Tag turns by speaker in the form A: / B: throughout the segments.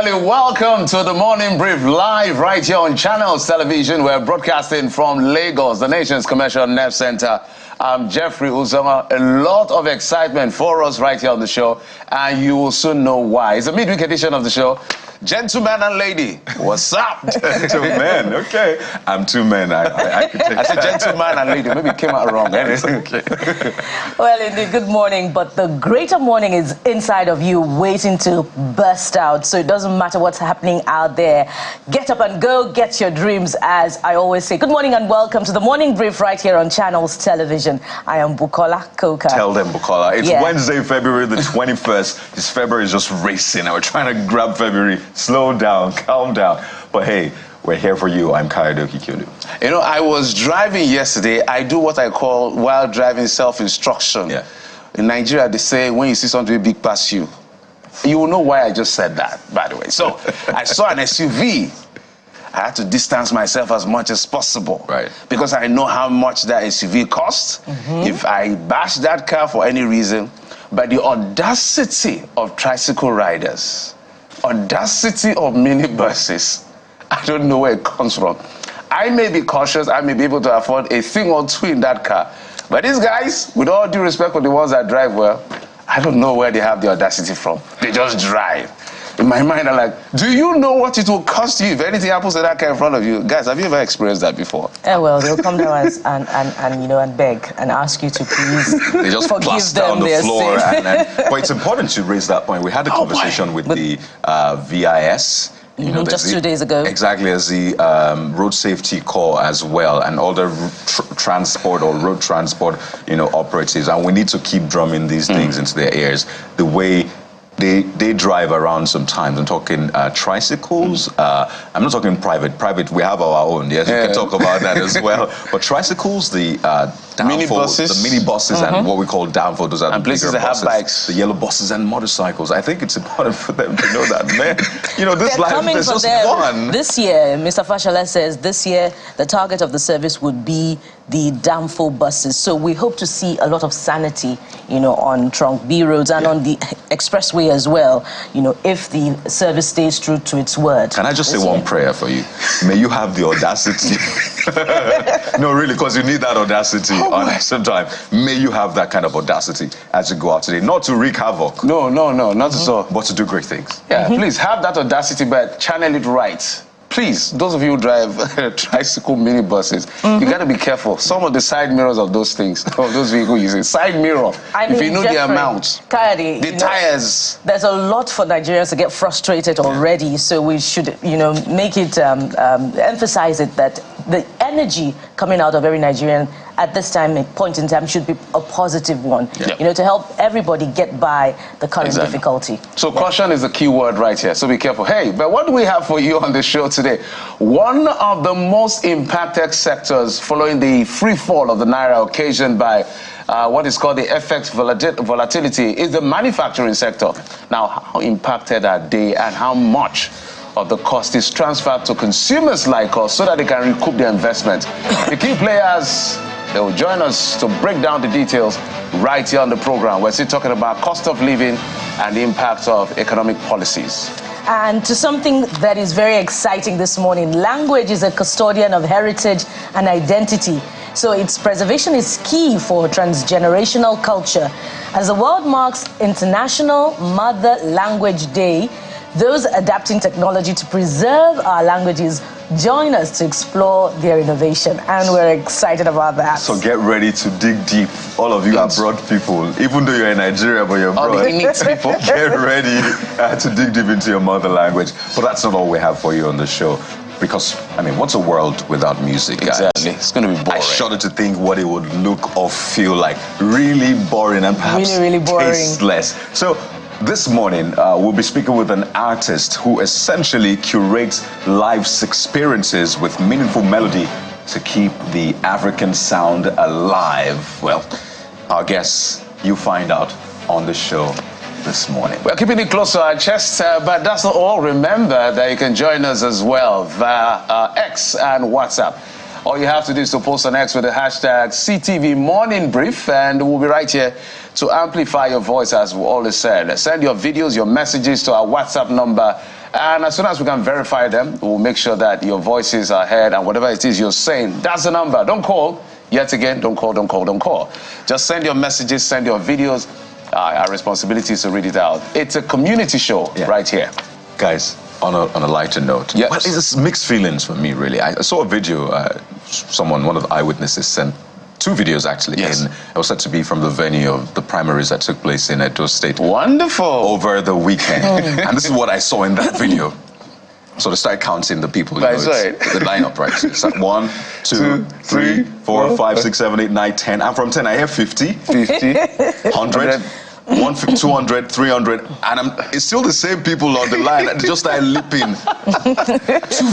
A: Finally, welcome to the Morning Brief live right here on Channels Television. We're broadcasting from Lagos, the nation's commercial nerve center. I'm Jeffrey Uzoma. A lot of excitement for us right here on the show, and you will soon know why. It's a midweek edition of the show. Gentleman and lady, what's up?
B: Gentleman, okay. I'm two men. I could take
A: I said gentleman and lady. Maybe it came out wrong. Okay.
C: Well, indeed, good morning. But the greater morning is inside of you, waiting to burst out. So it doesn't matter what's happening out there. Get up and go get your dreams, as I always say. Good morning and welcome to the Morning Brief right here on Channels Television. I am Bukola Koka.
B: Tell them, Bukola. It's Wednesday, February the 21st. This February is just racing. And we're trying to grab February. Slow down, calm down. But hey, we're here for you. I'm Kaido Kikyodu.
A: You know, I was driving yesterday. I do what I call while driving self-instruction.
B: Yeah.
A: In Nigeria, they say when you see something big pass you, you will know why I just said that, by the way. So I saw an SUV. I had to distance myself as much as possible.
B: Right.
A: Because I know how much that SUV costs. If I bash that car for any reason, but the audacity of tricycle riders, audacity of minibuses, I don't know where it comes from. I may be cautious, I may be able to afford a thing or two in that car. But these guys, with all due respect for the ones that drive well, I don't know where they have the audacity from. They just drive. In my mind, I'm like, do you know what it will cost you if anything happens to that car in front of you? Guys, have you ever experienced that before?
C: Yeah, well, they'll come down and beg and ask you to please
B: they just
C: forgive
B: down
C: them
B: the floor.
C: sin.
B: But it's important to raise that point. We had a conversation with the VIS. You know,
C: just 2 days ago.
B: Exactly, as the road safety corps as well, and other transport or road transport, operatives. And we need to keep drumming these things into their ears. The way they drive around sometimes. I'm talking tricycles. I'm not talking private. Private, we have our own. Yes, we can talk about that as well. But tricycles, the minibuses, and what we call downfall. Those are
A: and
B: the
A: places that have bikes.
B: The yellow buses and motorcycles. I think it's important for them to know that, man. This
C: They're
B: life is just fun.
C: This year, Mr. Fashola says this year the target of the service would be the downfall buses. So we hope to see a lot of sanity, on Trunk B roads and on the expressway as well, if the service stays true to its word.
B: Can I just say one prayer for you? May you have the audacity. No, really, because you need that audacity at the same time. May you have that kind of audacity as you go out today. Not to wreak havoc.
A: No, not at all.
B: But to do great things.
A: Yeah, please have that audacity, but channel it right. Please, those of you who drive tricycle minibuses, you got to be careful. Some of the side mirrors of those things, of those vehicles, you see, side mirror, if you know the amount, the tires.
C: There's a lot for Nigerians to get frustrated already, so we should, make it, emphasize it that the energy coming out of every Nigerian at this point in time should be a positive one, to help everybody get by the current difficulty. So
A: caution is the key word right here, so be careful. Hey, but what do we have for you on the show today? One of the most impacted sectors following the free fall of the Naira occasioned by what is called the FX volatility is the manufacturing sector. Now, how impacted are they, and how much of the cost is transferred to consumers like us so that they can recoup their investment? The key players, they will join us to break down the details right here on the program. We're still talking about cost of living and the impact of economic policies.
C: And to something that is very exciting this morning, language is a custodian of heritage and identity. So its preservation is key for transgenerational culture. As the world marks International Mother Language Day, those adapting technology to preserve our languages join us to explore their innovation, and we're excited about that.
B: So get ready to dig deep. All of you abroad people, even though you're in Nigeria, but you're abroad,
A: people,
B: get ready to dig deep into your mother language. But that's not all we have for you on the show. Because, what's a world without music, guys?
A: Exactly. It's going to be boring.
B: I shudder to think what it would look or feel like. Really boring and perhaps
C: really boring.
B: Tasteless. So this morning, we'll be speaking with an artist who essentially curates life's experiences with meaningful melody to keep the African sound alive. Well, our guests, you find out on the show this morning.
A: We're keeping it close to our chest, but that's not all. Remember that you can join us as well via X and WhatsApp. All you have to do is to post on X with the hashtag CTV Morning Brief, and we'll be right here to amplify your voice, as we always said. Send your videos, your messages to our WhatsApp number And as soon as we can verify them, we'll make sure that your voices are heard and whatever it is you're saying, that's the number. Don't call. Yet again, don't call, don't call, don't call. Just send your messages, send your videos. Our responsibility is to read it out. It's a community show right here.
B: Guys, on a lighter note,
A: yes.
B: But it's mixed feelings for me, really. I saw a video, one of the eyewitnesses sent 2 videos, actually.
A: Yes.
B: And it was said to be from the venue of the primaries that took place in Edo State.
A: Wonderful.
B: Over the weekend. And this is what I saw in that video. So they start counting the people. You know, the lineup, right? So it's like 1, 2, 3, 4, 5, 6, 7, 8, 9, 10. And from 10, I hear 50. 50. 100. 200, 300, and it's still the same people on the line. They just started leaping. 2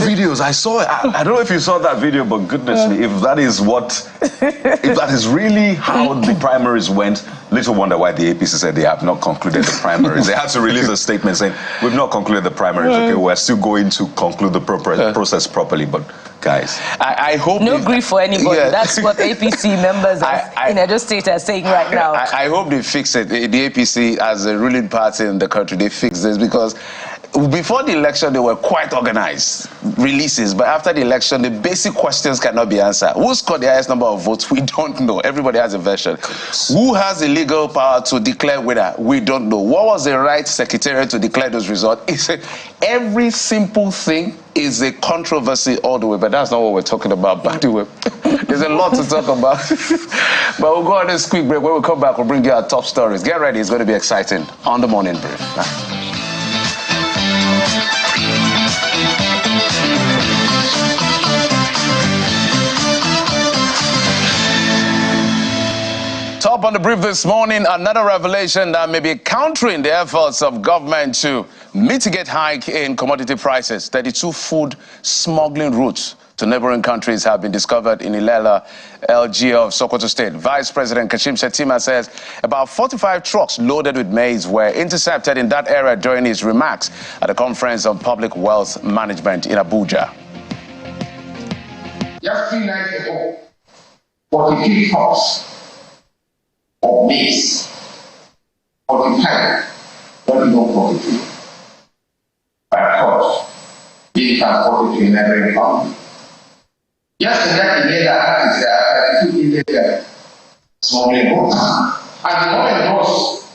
B: videos, I saw it. I don't know if you saw that video, but goodness me, if that is really how the primaries went, little wonder why the APC said they have not concluded the primaries. They had to release a statement saying, we've not concluded the primaries, okay, we're still going to conclude the process properly, but guys.
A: I hope...
C: No grief for anybody. Yeah. That's what APC members in Edo State are saying right now.
A: I hope they fix it. The APC, as a ruling party in the country, they fix this, because before the election, they were quite organized, releases. But after the election, the basic questions cannot be answered. Who scored the highest number of votes? We don't know. Everybody has a version. Who has the legal power to declare winner? We don't know. What was the right secretariat to declare those results? Every simple thing is a controversy all the way, but that's not what we're talking about, by the way. There's a lot to talk about. But we'll go on this quick break. When we come back, we'll bring you our top stories. Get ready. It's going to be exciting on the Morning Brief. Top on the brief this morning, another revelation that may be countering the efforts of government to mitigate hike in commodity prices. 32 food smuggling routes to neighboring countries have been discovered in Ilela, LG of Sokoto State. Vice President Kashim Shettima says about 45 trucks loaded with maize were intercepted in that area during his remarks at the Conference on Public Wealth Management in Abuja.
D: Just 3 nights ago, 43 trucks of maize, 45, not even 42, by course, being transported to a neighboring country. Just in that area, 32 illegal smuggling routes. And the moment those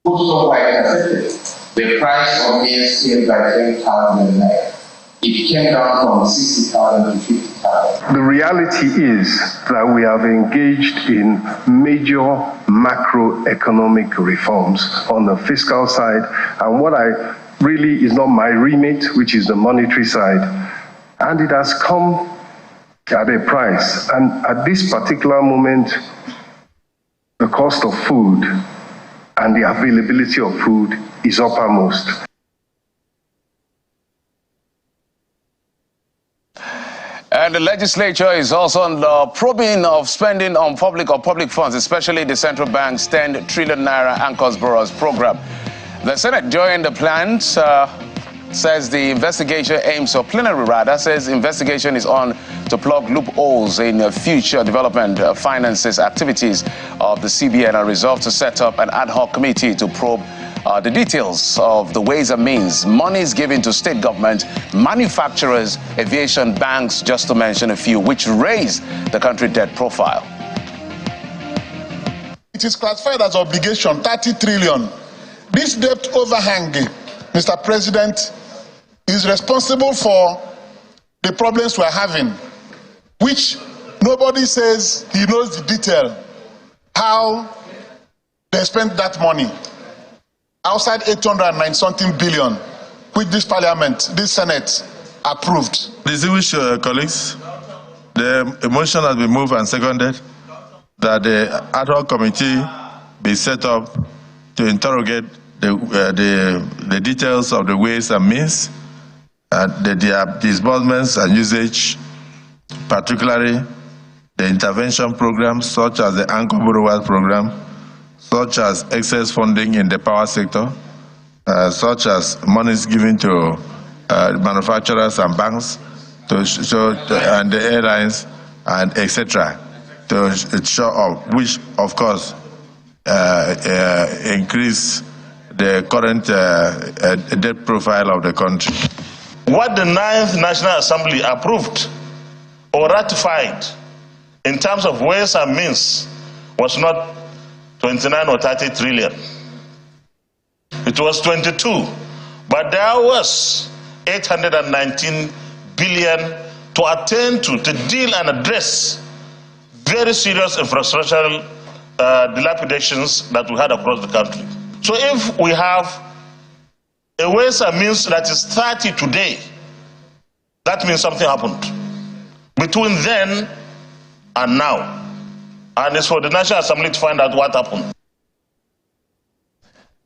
D: foodstuffs were intercepted, the price of maize fell by 10,000 naira. It came down from 60,000 to 50,000.
E: The reality is that we have engaged in major macroeconomic reforms on the fiscal side, and what I really is not my remit, which is the monetary side, and it has come at a price. And at this particular moment, the cost of food and the availability of food is uppermost.
A: And the legislature is also on the probing of spending on public funds, especially the central bank's 10 trillion naira anchors borrowers program. The Senate joined the plan, says the investigation aims, or plenary rather, says investigation is on to plug loopholes in future development finances activities of the CBN and resolved to set up an ad hoc committee to probe the details of the ways and means monies given to state government, manufacturers, aviation, banks, just to mention a few, which raise the country debt profile.
F: It is classified as obligation, 30 trillion. This debt overhang, Mr. President, is responsible for the problems we're having, which nobody says he knows the detail, how they spent that money. Outside 809-something billion, which this parliament, this Senate, approved.
G: Distinguished colleagues, the motion has been moved and seconded that the ad hoc committee be set up to interrogate the details of the ways and means, the disbursements and usage, particularly the intervention programs such as the Anchor Borrowers program, such as excess funding in the power sector, such as monies given to manufacturers and banks, and the airlines, and etc., to show up, which of course increase the current debt profile of the country.
H: What the 9th National Assembly approved or ratified in terms of ways and means was not 29 or 30 trillion. It was 22, but there was 819 billion to attend to deal and address very serious infrastructural dilapidations that we had across the country. So if we have a ways and means that is 30 today, that means something happened between then and now. And it's for the National Assembly to find out what happened.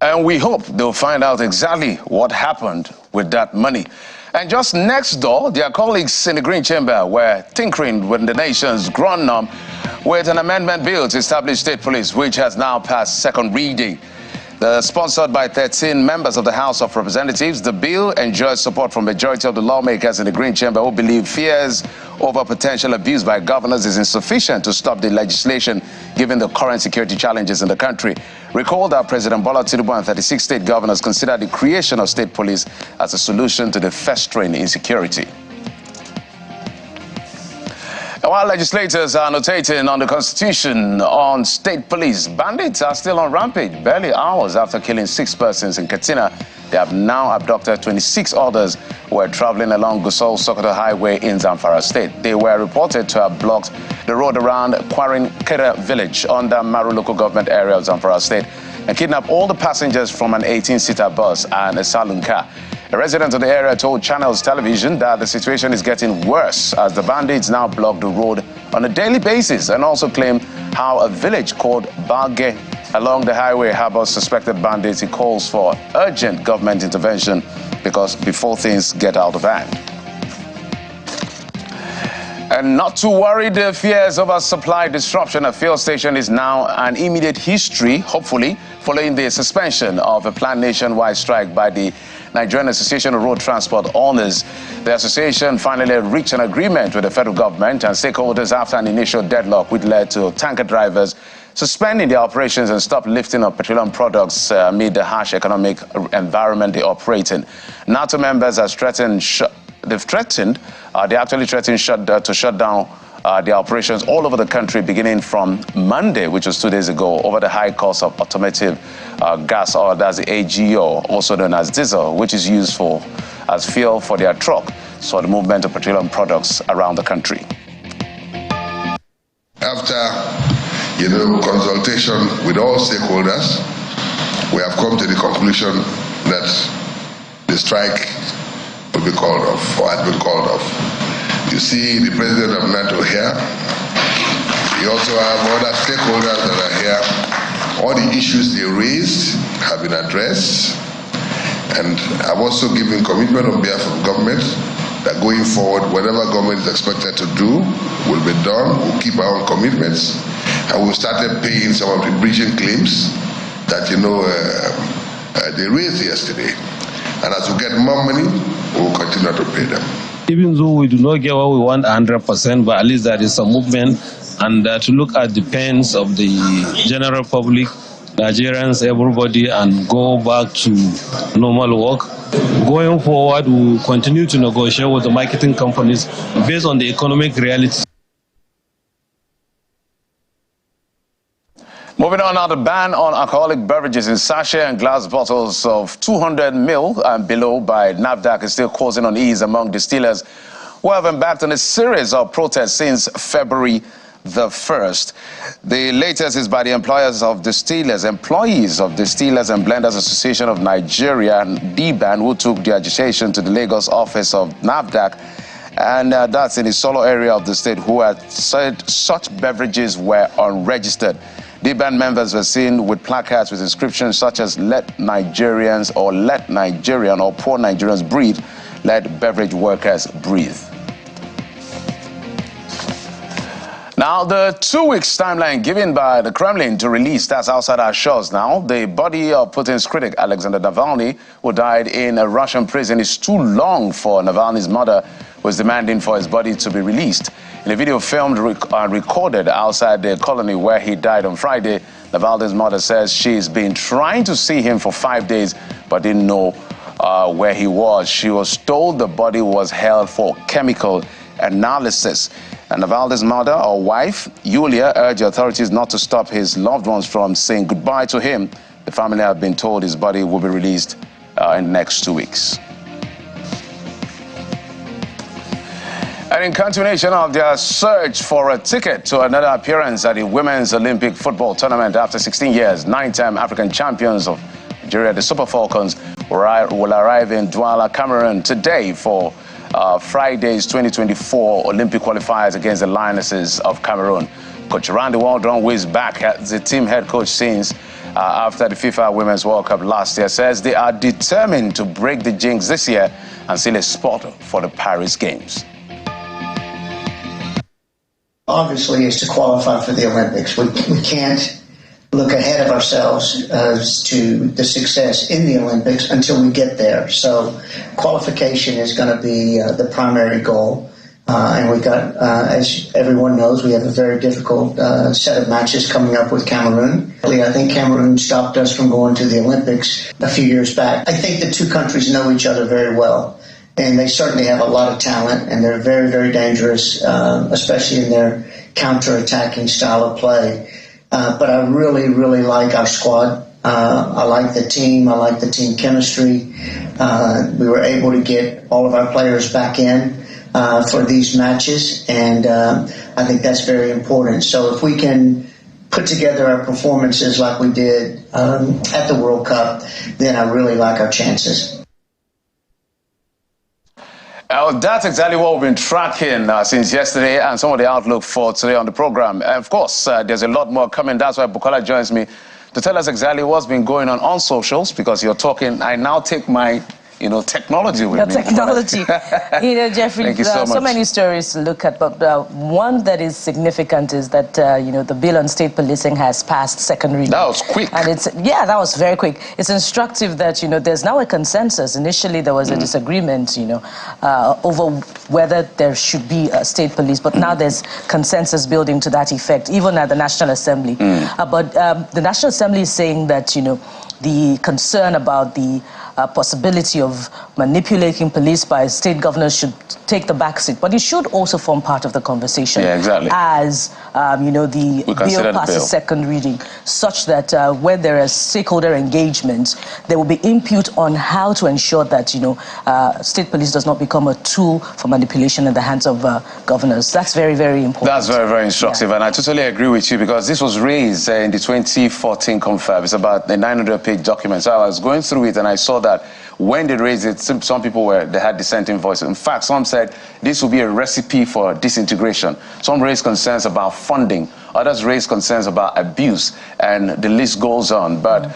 A: And we hope they'll find out exactly what happened with that money. And just next door, their colleagues in the Green Chamber were tinkering with the nation's ground with an amendment bill to establish state police, which has now passed second reading. Sponsored by 13 members of the House of Representatives, the bill enjoys support from the majority of the lawmakers in the Green Chamber who believe fears over potential abuse by governors is insufficient to stop the legislation given the current security challenges in the country. Recall that President Bola Tinubu and 36 state governors consider the creation of state police as a solution to the festering insecurity. And while legislators are annotating on the Constitution on state police, bandits are still on rampage. Barely hours after killing 6 persons in Katsina, they have now abducted 26 others who were traveling along Gusau-Sokoto Highway in Zamfara State. They were reported to have blocked the road around Kwarin-Kera village under Maru local government area of Zamfara State and kidnapped all the passengers from an 18-seater bus and a saloon car. A resident of the area told Channels Television that the situation is getting worse as the bandits now block the road on a daily basis and also claim how a village called Balge along the highway harbors suspected bandits. He calls for urgent government intervention because before things get out of hand. And not to worry, the fears over supply disruption at fuel station is now an immediate history, hopefully, following the suspension of a planned nationwide strike by the Nigerian Association of Road Transport Owners. The association finally reached an agreement with the federal government and stakeholders after an initial deadlock, which led to tanker drivers suspending their operations and stop lifting of petroleum products amid the harsh economic environment they operate in. NATO members have threatened to shut down their operations all over the country beginning from Monday, which was 2 days ago, over the high cost of automotive gas, or that's the AGO, also known as diesel, which is used as fuel for their truck, so the movement of petroleum products around the country.
D: After, consultation with all stakeholders, we have come to the conclusion that the strike will be called off, or had been called off. You see the president of NATO here. We also have other stakeholders that are here. All the issues they raised have been addressed. And I've also given commitment on behalf of government that going forward, whatever government is expected to do will be done. We'll keep our own commitments. And we've started paying some of the bridging claims that, they raised yesterday. And as we get more money, we'll continue to pay them.
I: Even though we do not get what we want 100%, but at least there is some movement, and to look at the pains of the general public, Nigerians, everybody, and go back to normal work. Going forward, we will continue to negotiate with the marketing companies based on the economic reality.
A: Moving on now, the ban on alcoholic beverages in sachet and glass bottles of 200 ml and below by NAFDAC is still causing unease among distillers who have embarked on a series of protests since February the 1st. The latest is by the employees of distillers and Blenders Association of Nigeria, DBAN, who took the agitation to the Lagos office of NAFDAC, and that's in the Solo area of the state, who had said such beverages were unregistered. DBAN members were seen with placards with inscriptions such as "Let Nigerians" or "Let Nigerian" or "Poor Nigerians breathe, let beverage workers breathe." Now, the 2 weeks timeline given by the Kremlin to release, that's outside our shores now, the body of Putin's critic, Alexander Navalny, who died in a Russian prison, is too long for Navalny's mother, was demanding for his body to be released. In a video filmed and recorded outside the colony where he died on Friday, Navalny's mother says she's been trying to see him for 5 days, but didn't know where he was. She was told the body was held for chemical analysis. And Navalny's mother, or wife, Yulia, urged the authorities not to stop his loved ones from saying goodbye to him. The family have been told his body will be released in the next 2 weeks. And in continuation of their search for a ticket to another appearance at the Women's Olympic Football Tournament after 16 years, 9-time African champions of Nigeria, the Super Falcons, will arrive in Douala, Cameroon today for Friday's 2024 Olympic qualifiers against the Lionesses of Cameroon. Coach Randy Waldron, who is back as the team head coach since after the FIFA Women's World Cup last year, says they are determined to break the jinx this year and seal a spot for the Paris Games.
J: Obviously, is to qualify for the Olympics. We can't look ahead of ourselves as to the success in the Olympics until we get there. So qualification is going to be the primary goal. And we've got, as everyone knows, we have a very difficult set of matches coming up with Cameroon. I think Cameroon stopped us from going to the Olympics a few years back. I think the two countries know each other very well. And they certainly have a lot of talent, and they're very, very dangerous, especially in their counter-attacking style of play. But I really, really like our squad. I like the team. I like the team chemistry. We were able to get all of our players back in for these matches, and I think that's very important. So if we can put together our performances like we did at the World Cup, then I really like our chances.
A: That's exactly what we've been tracking since yesterday, and some of the outlook for today on the program. Of course, there's a lot more coming. That's why Bukola joins me to tell us exactly what's been going on socials, because you're talking. I now take my technology with me.
C: Technology. Jeffrey,
A: Thank you so
C: many stories to look at, but one that is significant is that, the bill on state policing has passed second reading.
A: That was quick.
C: And that was very quick. It's instructive that, there's now a consensus. Initially, there was a disagreement, over whether there should be a state police, but now there's consensus building to that effect, even at the National Assembly. But the National Assembly is saying that, the concern about the possibility of manipulating police by state governors should take the backseat, but it should also form part of the conversation.
A: Yeah, exactly.
C: As the bill passes second reading, such that when there is stakeholder engagement, there will be input on how to ensure that state police does not become a tool for manipulation in the hands of governors. That's very, very important. That's
A: very, very instructive, and I totally agree with you, because this was raised in the 2014 confab. It's about a 900-page document. So I was going through it, and I saw that when they raised it, some people they had dissenting voices. In fact, some said this will be a recipe for disintegration. Some raised concerns about funding. Others raised concerns about abuse, and the list goes on. But,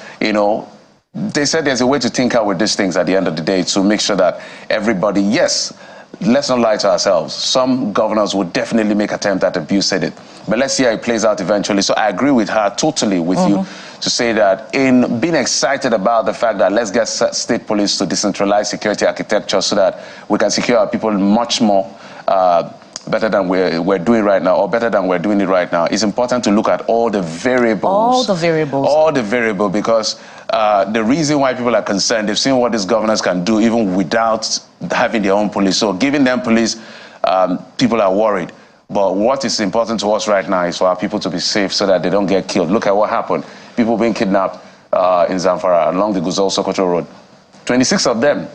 A: they said there's a way to tinker with these things at the end of the day to make sure that everybody, yes, let's not lie to ourselves. Some governors would definitely make attempt at abuse, said it. But let's see how it plays out eventually. So I agree with her totally with you to say that in being excited about the fact that let's get state police to decentralize security architecture so that we can secure our people much more better than we're doing right now, or better than we're doing it right now. It's important to look at all the variables.
C: All the variables.
A: All the variables, because the reason why people are concerned, they've seen what these governors can do even without having their own police. So giving them police, people are worried. But what is important to us right now is for our people to be safe so that they don't get killed. Look at what happened. People being kidnapped in Zamfara along the Gusau-Sokoto Road. 26 of them.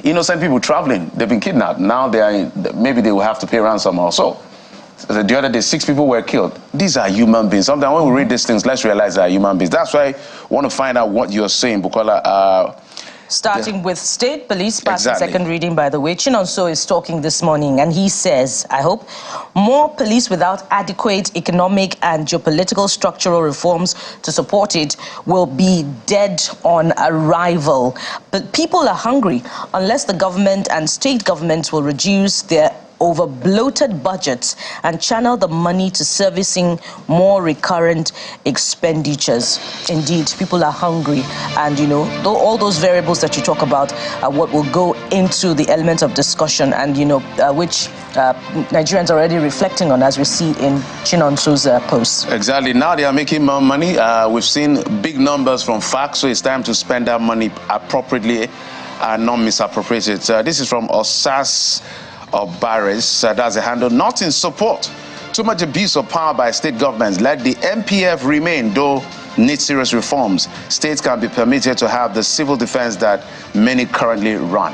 A: Innocent people traveling, they've been kidnapped. Now maybe they will have to pay ransom or so. The other day, 6 people were killed. These are human beings. Sometimes when we read these things, let's realize they are human beings. That's why I want to find out what you're saying, Bukola.
C: Starting with state police passing second reading, by the way. Chinonso is talking this morning, and he says, I hope, more police without adequate economic and geopolitical structural reforms to support it will be dead on arrival. But people are hungry unless the government and state governments will reduce their over bloated budgets and channel the money to servicing more recurrent expenditures. Indeed, people are hungry, and all those variables that you talk about are what will go into the element of discussion, and which Nigerians are already reflecting on, as we see in Chinonso's post.
A: Exactly. Now they are making more money. We've seen big numbers from FAC, so it's time to spend that money appropriately and not misappropriate it. This is from Osas Obares. That's a handle. Not in support. Too much abuse of power by state governments. Let the MPF remain, though need serious reforms. States can be permitted to have the civil defense that many currently run.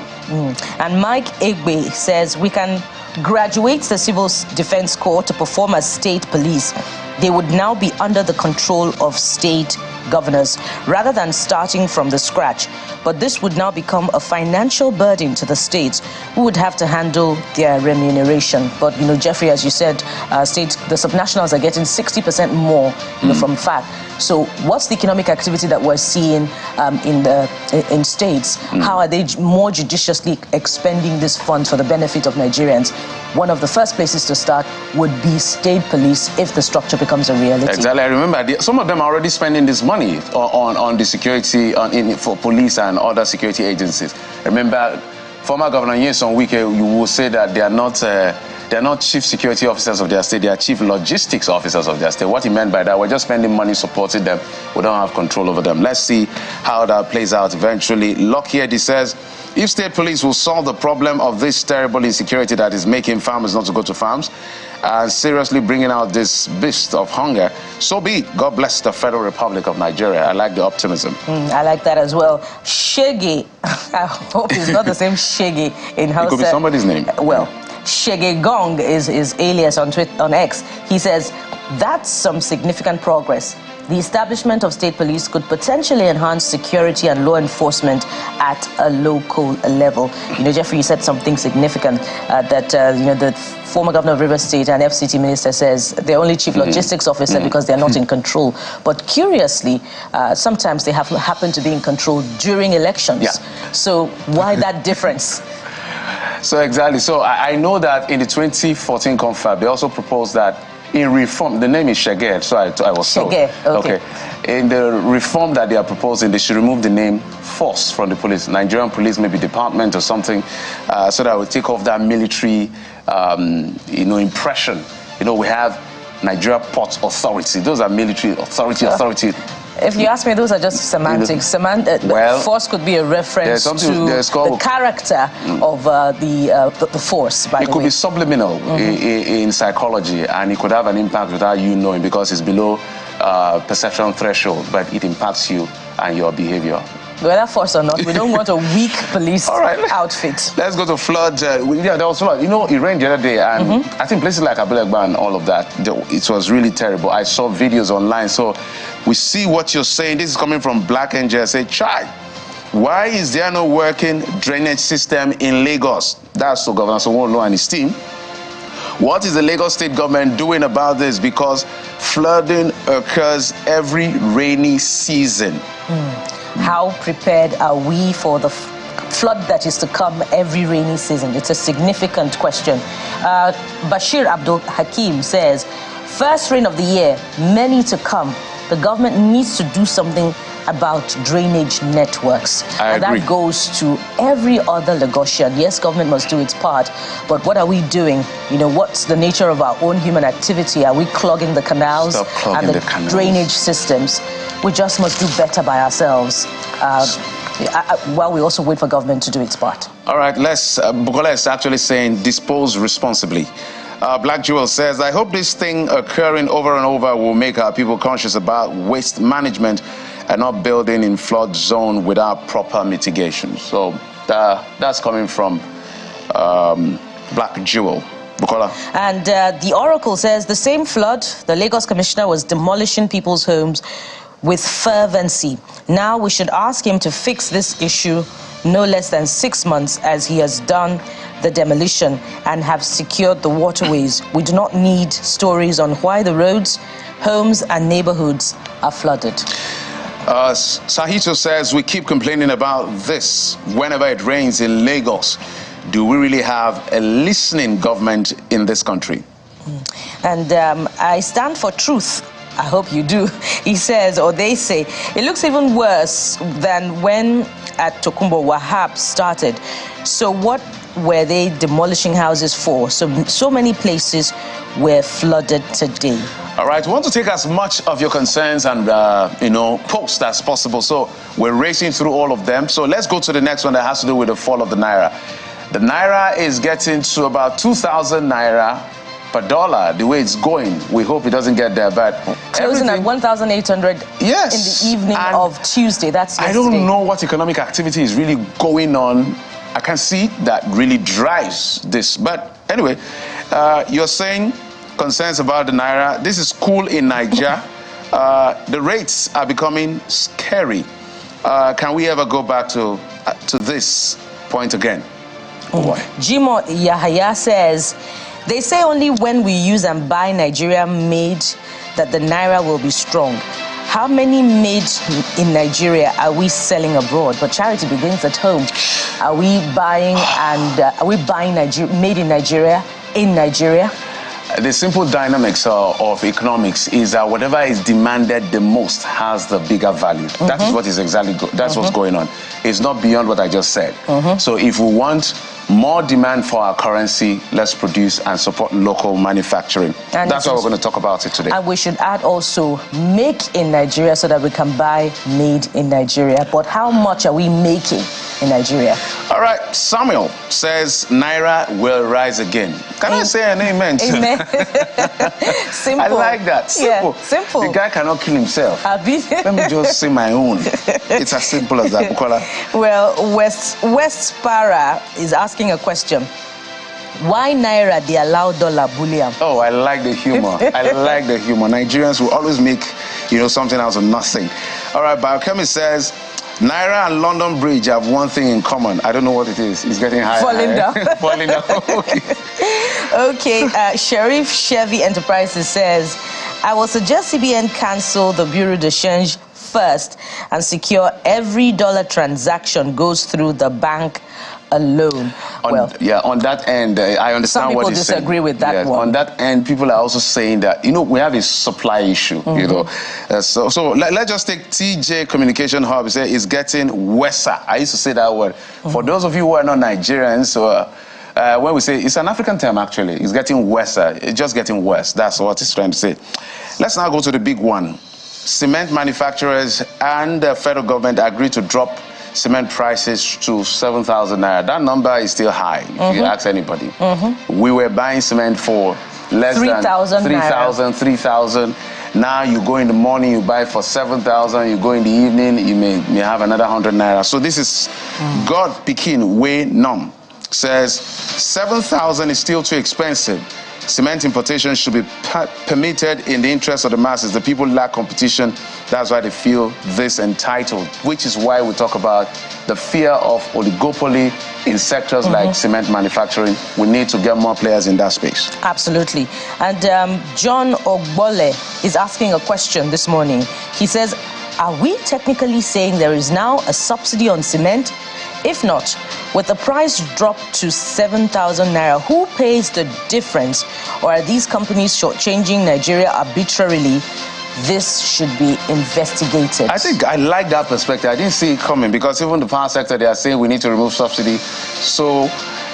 C: And Mike Egbe says we can graduate the Civil Defense Corps to perform as state police. They would now be under the control of state governors rather than starting from the scratch. But this would now become a financial burden to the states who would have to handle their remuneration. But, Jeffrey, as you said, the subnationals are getting 60% more from FAC. So what's the economic activity that we're seeing in states? How are they more judiciously expending this fund for the benefit of Nigerians? One of the first places to start would be state police if the structure becomes a reality.
A: Exactly. I remember some of them are already spending this money on the security for police and other security agencies. Remember, former Governor Nyesom Wike, you will say that they are not chief security officers of their state, they are chief logistics officers of their state. What he meant by that, we're just spending money supporting them. We don't have control over them. Let's see how that plays out eventually. Lockheed says, if state police will solve the problem of this terrible insecurity that is making farmers not to go to farms and seriously bringing out this beast of hunger, so be it. God bless the Federal Republic of Nigeria. I like the optimism.
C: I like that as well. Shege, I hope it's not the same Shege in Hausa.
A: It could be somebody's name.
C: Well, Shege Gong is alias on X. He says, that's some significant progress. The establishment of state police could potentially enhance security and law enforcement at a local level. Jeffrey, you said something significant that, the former governor of Rivers State and FCT minister says they're only chief logistics officer because they're not in control. But curiously, sometimes they happen to be in control during elections.
A: Yeah.
C: So why that difference?
A: So exactly. So I know that in the 2014 confab, they also proposed that in reform, the name is Shege, so I was told.
C: Shege, okay.
A: In the reform that they are proposing, they should remove the name force from the police. Nigerian police, maybe department or something, so that will take off that military, impression. We have Nigeria Port Authority. Those are military authority.
C: If you ask me, those are just semantics. Force could be a reference to the character of the force.
A: It could be subliminal in psychology, and it could have an impact without you knowing because it's below perception threshold, but it impacts you and your behavior.
C: Whether force or not, we don't want a weak police outfit.
A: Let's go to flood. There was flood. It rained the other day, and I think places like Abelegba and all of that, it was really terrible. I saw videos online, so we see what you're saying. This is coming from Black Angel. Say, Chai, why is there no working drainage system in Lagos? That's to Governor Sanwo-Olu and his team. What is the Lagos state government doing about this? Because flooding occurs every rainy season.
C: How prepared are we for the flood that is to come every rainy season? It's a significant question. Bashir Abdul Hakim says, first rain of the year, many to come. The government needs to do something about drainage networks.
A: I agree.
C: That goes to every other Lagosian. Yes, government must do its part, but what are we doing? What's the nature of our own human activity? Are we clogging the canals and the drainage systems? We just must do better by ourselves while we also wait for government to do its part.
A: All right, Bukola is actually saying dispose responsibly. Black Jewel says, I hope this thing occurring over and over will make our people conscious about waste management and not building in flood zone without proper mitigation. So that's coming from Black Jewel. Bukola.
C: And the Oracle says the same flood, the Lagos commissioner was demolishing people's homes with fervency. Now we should ask him to fix this issue no less than 6 months as he has done the demolition and have secured the waterways. We do not need stories on why the roads, homes and neighborhoods are flooded.
A: Sahito says we keep complaining about this whenever it rains in Lagos. do we really have a listening government in this country?
C: And I stand for truth. I hope you do. He says, or they say, it looks even worse than when at Tokumbo Wahab started. So what were they demolishing houses for? So many places were flooded today.
A: All right, we want to take as much of your concerns and, posts as possible. So we're racing through all of them. So let's go to the next one that has to do with the fall of the Naira. The Naira is getting to about 2,000 Naira per dollar, the way it's going. We hope it doesn't get there, but
C: closing at 1,800
A: yes,
C: in the evening of Tuesday. That's yesterday.
A: I don't know what economic activity is really going on. I can see that really drives this. But anyway, you're saying concerns about the Naira. This is cool in Nigeria. The rates are becoming scary. Can we ever go back to this point again? Oh boy.
C: Jimo Yahaya says, they say only when we use and buy Nigeria made that the Naira will be strong. How many made in Nigeria are we selling abroad? But charity begins at home. Are we buying made in Nigeria in Nigeria?
A: The simple dynamics of economics is that whatever is demanded the most has the bigger value. That is what is exactly that's what's going on. It's not beyond what I just said. So if we want more demand for our currency, let's produce and support local manufacturing. And that's why we're going to talk about it today.
C: And we should add also make in Nigeria so that we can buy made in Nigeria. But how much are we making in Nigeria?
A: All right, Samuel says Naira will rise again. Can I say an amen?
C: Amen. Simple.
A: I like that. Simple.
C: Yeah, simple.
A: The guy cannot kill himself. Let me just say my own. It's as simple as that, Bukola.
C: Well, West Para is asking a question. Why Naira they allow dollar bullion?
A: Oh, I like the humor. I like the humor. Nigerians will always make, something out of nothing. All right, Biochemist says, Naira and London Bridge have one thing in common. I don't know what it is. It's getting higher.
C: Falling down.
A: Falling down. Okay.
C: Okay. Sheriff Chevy Enterprises says, I will suggest CBN cancel the Bureau de Change first and secure every dollar transaction goes through the bank alone.
A: On that end, I understand what he's saying.
C: Some people disagree with that one.
A: On that end, people are also saying that, we have a supply issue, So let's just take TJ Communication Hub. It's getting worse. I used to say that word. For those of you who are not Nigerians, when we say, it's an African term actually, it's getting worse. It's just getting worse. That's what it's trying to say. Let's now go to the big one. Cement manufacturers and the federal government agreed to drop cement prices to 7,000 Naira. That number is still high, if you ask anybody. We were buying cement for less than 3,000. Now you go in the morning, you buy for 7,000. You go in the evening, you may have another 100 Naira. So this is God Pekin Way Nom says 7,000 is still too expensive. Cement importation should be permitted in the interest of the masses. The people lack competition. That's why they feel this entitled, which is why we talk about the fear of oligopoly in sectors like cement manufacturing. We need to get more players in that space.
C: Absolutely. And John Ogbole is asking a question this morning. He says, are we technically saying there is now a subsidy on cement? If not, with the price dropped to 7,000 Naira, who pays the difference? Or are these companies shortchanging Nigeria arbitrarily? This should be investigated.
A: I think I like that perspective. I didn't see it coming because even the power sector, they are saying we need to remove subsidy. So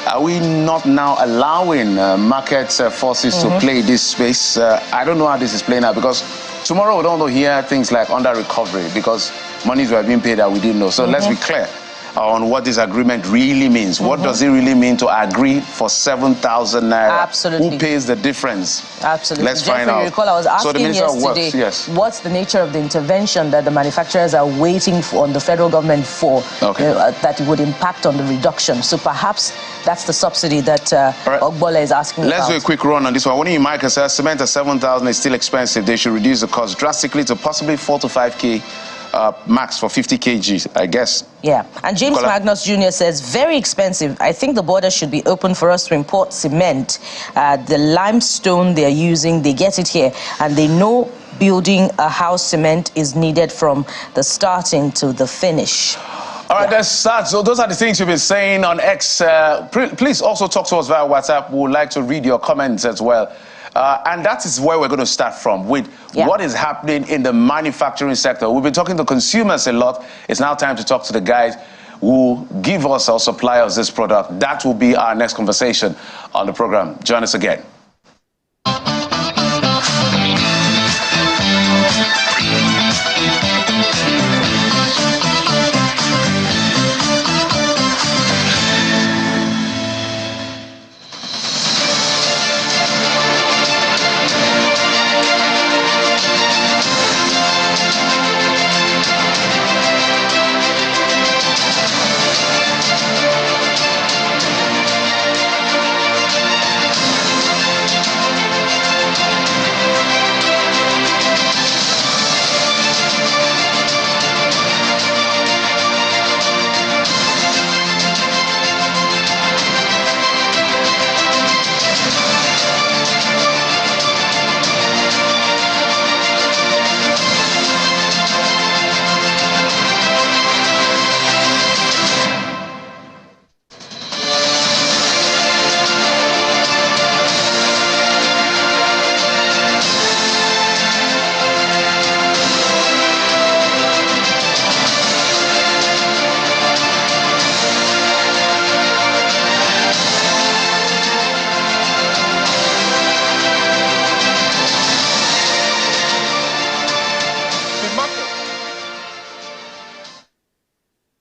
A: are we not now allowing market forces to play this space? I don't know how this is playing out because tomorrow we don't hear things like under recovery because monies were being paid that we didn't know. So let's be clear on what this agreement really means. What does it really mean to agree for 7,000 Naira?
C: Absolutely.
A: Who pays the difference?
C: Absolutely.
A: Let's find out.
C: You recall I was asking yesterday, what's the nature of the intervention that the manufacturers are waiting for on the federal government for that it would impact on the reduction? So perhaps that's the subsidy that Ogbole is asking
A: Let's
C: about.
A: do a quick run on this one. When you Michael says cement at 7,000 is still expensive, they should reduce the cost drastically to possibly 4 to 5K. Max for 50 kg, I guess.
C: Yeah, and James Magnus Jr. says, very expensive. I think the border should be open for us to import cement. The limestone they're using, they get it here. And they know building a house cement is needed from the starting to the finish.
A: All right, that's sad. So those are the things you've been saying on X. Please also talk to us via WhatsApp. We would like to read your comments as well. And that is where we're going to start from, with what is happening in the manufacturing sector. We've been talking to consumers a lot. It's now time to talk to the guys who give us or supply us this product. That will be our next conversation on the program. Join us again.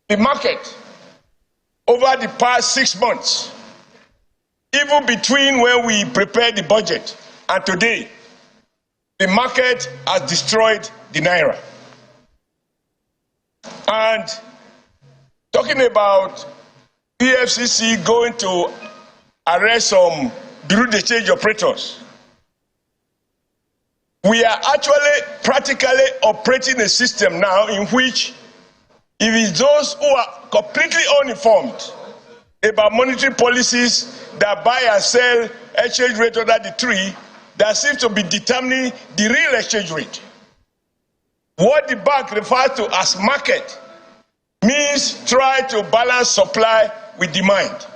K: The market over the past 6 months, even between when we prepared the budget and today, the market has destroyed the naira. And talking about EFCC going to arrest some bureau de change operators, we are actually practically operating a system now in which it is those who are completely uninformed about monetary policies that buy and sell exchange rate under the tree that seems to be determining the real exchange rate. What the bank refers to as market means try to balance supply with demand.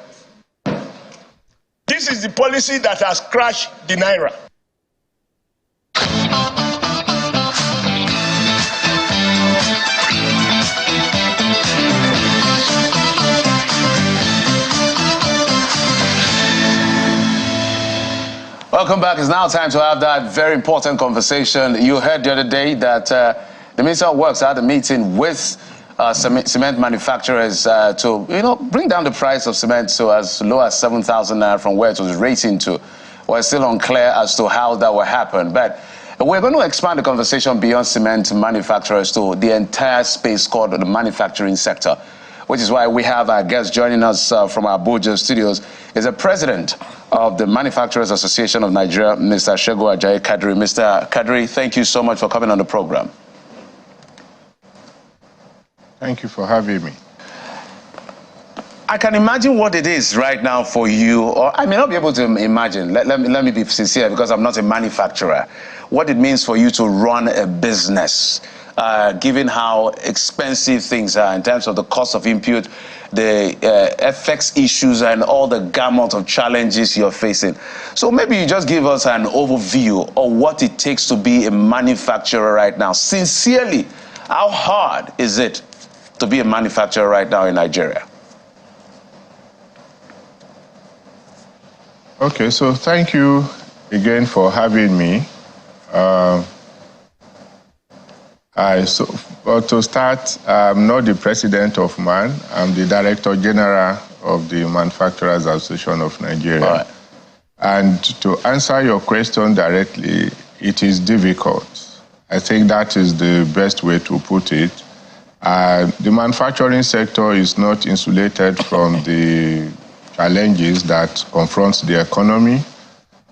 K: This is the policy that has crashed the naira.
A: Welcome back. It's now time to have that very important conversation. You heard the other day that the Minister of Works had a meeting with cement manufacturers to, bring down the price of cement to as low as 7,000 naira from where it was racing to. We're still unclear as to how that will happen. But we're going to expand the conversation beyond cement manufacturers to the entire space called the manufacturing sector, which is why we have our guest joining us from our Abuja studios is the president of the Manufacturers Association of Nigeria, Mr. Segun Ajayi Kadri. Mr. Kadri, thank you so much for coming on the program.
L: Thank you for having me.
A: I can imagine what it is right now for you, or I may not be able to imagine. Let me be sincere, because I'm not a manufacturer. What it means for you to run a business, given how expensive things are in terms of the cost of input, the FX issues, and all the gamut of challenges you're facing. So maybe you just give us an overview of what it takes to be a manufacturer right now. Sincerely, how hard is it to be a manufacturer right now in Nigeria?
L: Okay, so thank you again for having me. To start, I'm not the president of MAN. I'm the Director General of the Manufacturers Association of Nigeria. Right. And to answer your question directly, it is difficult. I think that is the best way to put it. The manufacturing sector is not insulated from the challenges that confront the economy.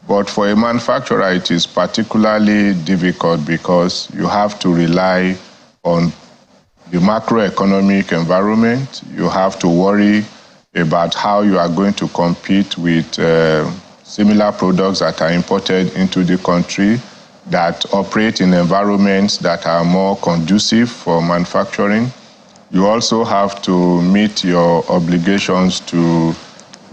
L: But for a manufacturer, it is particularly difficult because you have to rely on the macroeconomic environment. You have to worry about how you are going to compete with similar products that are imported into the country that operate in environments that are more conducive for manufacturing. You also have to meet your obligations to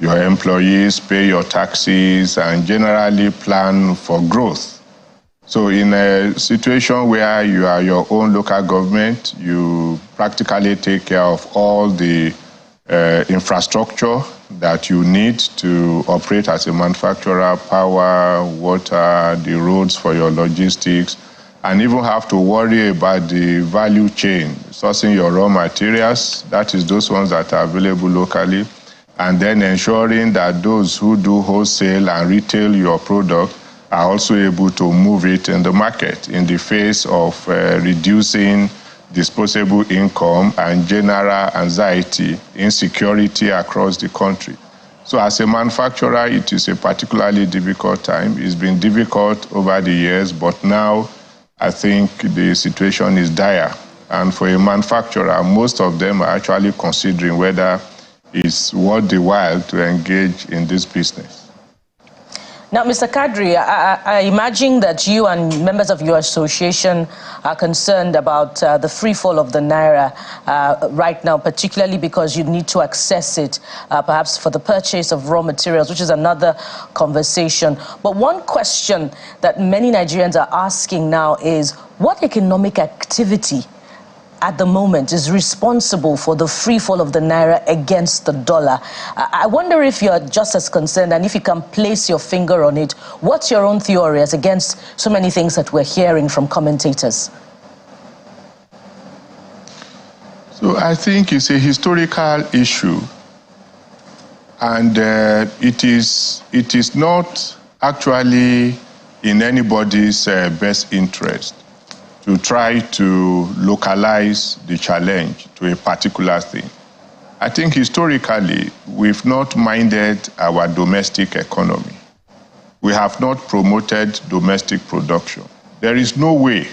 L: your employees, pay your taxes, and generally plan for growth. So in a situation where you are your own local government, you practically take care of all the infrastructure that you need to operate as a manufacturer, power, water, the roads for your logistics, and even have to worry about the value chain, sourcing your raw materials, that is those ones that are available locally, and then ensuring that those who do wholesale and retail your product are also able to move it in the market in the face of reducing disposable income and general anxiety, insecurity across the country. So as a manufacturer, it is a particularly difficult time. It's been difficult over the years, but now I think the situation is dire. And for a manufacturer, most of them are actually considering whether it's worth the while to engage in this business.
C: Now, Mr. Kadri, I imagine that you and members of your association are concerned about the free fall of the Naira right now, particularly because you need to access it, perhaps for the purchase of raw materials, which is another conversation. But one question that many Nigerians are asking now is, what economic activity at the moment is responsible for the free fall of the Naira against the dollar? I wonder if you're just as concerned, and if you can place your finger on it, what's your own theory as against so many things that we're hearing from commentators?
L: So I think it's a historical issue, and it is not actually in anybody's best interest to try to localize the challenge to a particular thing. I think historically, we've not minded our domestic economy. We have not promoted domestic production. There is no way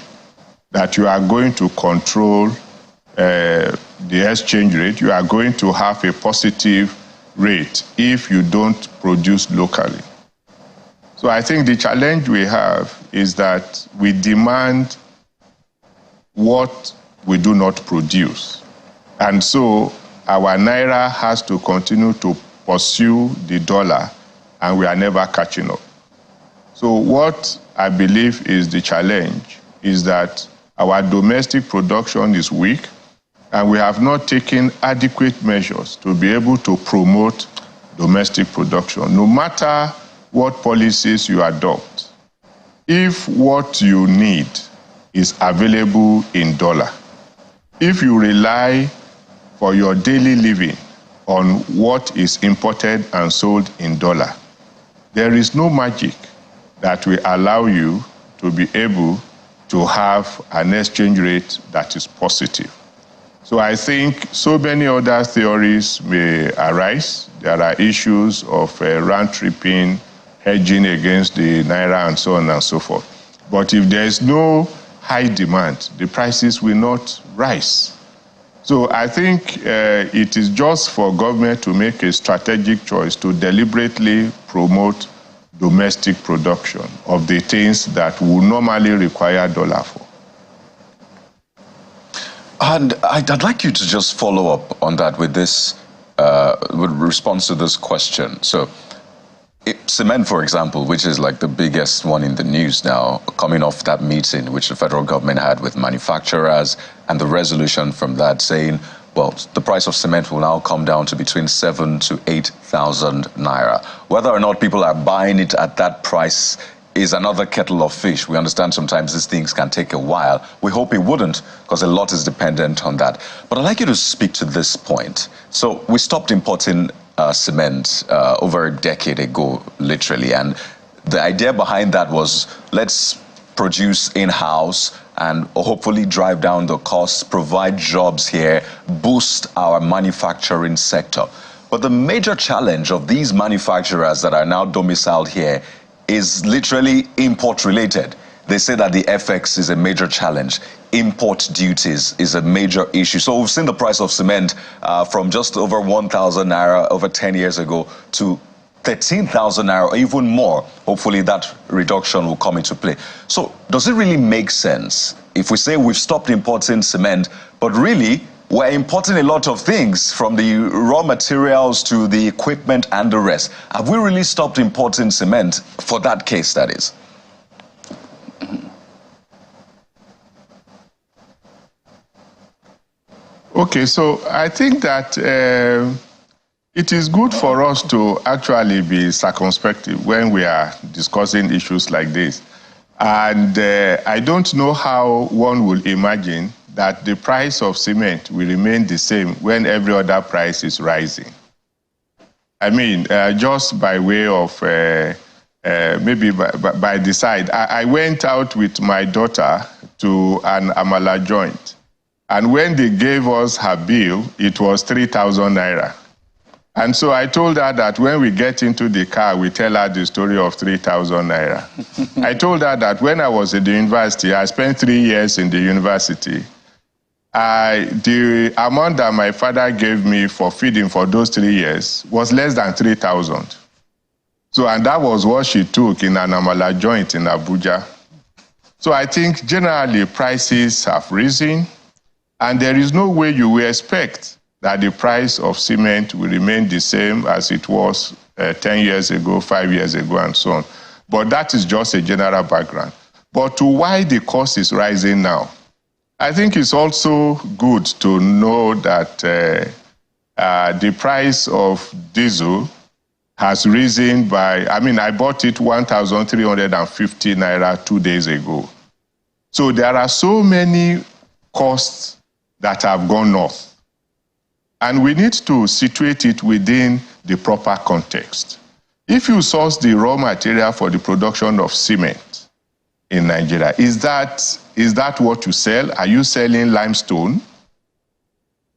L: that you are going to control the exchange rate. You are going to have a positive rate if you don't produce locally. So I think the challenge we have is that we demand what we do not produce. And so our Naira has to continue to pursue the dollar, and we are never catching up. So what I believe is the challenge is that our domestic production is weak, and we have not taken adequate measures to be able to promote domestic production. No matter what policies you adopt, if what you need is available in dollar, if you rely for your daily living on what is imported and sold in dollar, there is no magic that will allow you to be able to have an exchange rate that is positive. So I think so many other theories may arise. There are issues of round-tripping, hedging against the Naira, and so on and so forth. But if there is no high demand, the prices will not rise. So I think it is just for government to make a strategic choice to deliberately promote domestic production of the things that would normally require dollar for.
B: And I'd like you to just follow up on that with this, with response to this question. So, cement, for example, which is like the biggest one in the news now, coming off that meeting which the federal government had with manufacturers, and the resolution from that saying, well, the price of cement will now come down to between 7,000 to 8,000 naira. Whether or not people are buying it at that price is another kettle of fish. We understand sometimes these things can take a while. We hope it wouldn't, because a lot is dependent on that. But I'd like you to speak to this point. So we stopped importing cement over a decade ago, literally. And the idea behind that was, let's produce in-house and hopefully drive down the costs, provide jobs here, boost our manufacturing sector. But the major challenge of these manufacturers that are now domiciled here is literally import related. They say that the FX is a major challenge. Import duties is a major issue. So we've seen the price of cement from just over 1,000 naira over 10 years ago to 13,000 naira or even more. Hopefully that reduction will come into play. So does it really make sense if we say we've stopped importing cement, but really we're importing a lot of things, from the raw materials to the equipment and the rest. Have we really stopped importing cement for that case, that is?
L: Okay, so I think that it is good for us to actually be circumspect when we are discussing issues like this. And I don't know how one will imagine that the price of cement will remain the same when every other price is rising. I mean, just by way of maybe by the side, I went out with my daughter to an amala joint. And when they gave us her bill, it was 3,000 naira. And so I told her that when we get into the car, we tell her the story of 3,000 naira. I told her that when I was at the university, I spent 3 years in the university. The amount that my father gave me for feeding for those 3 years was less than 3,000. So, and that was what she took in an amala joint in Abuja. So I think generally prices have risen, and there is no way you will expect that the price of cement will remain the same as it was 10 years ago, 5 years ago, and so on. But that is just a general background. But to why the cost is rising now, I think it's also good to know that the price of diesel has risen by, I bought it 1,350 naira 2 days ago. So there are so many costs that have gone north. And we need to situate it within the proper context. If you source the raw material for the production of cement in Nigeria, is that what you sell? Are you selling limestone?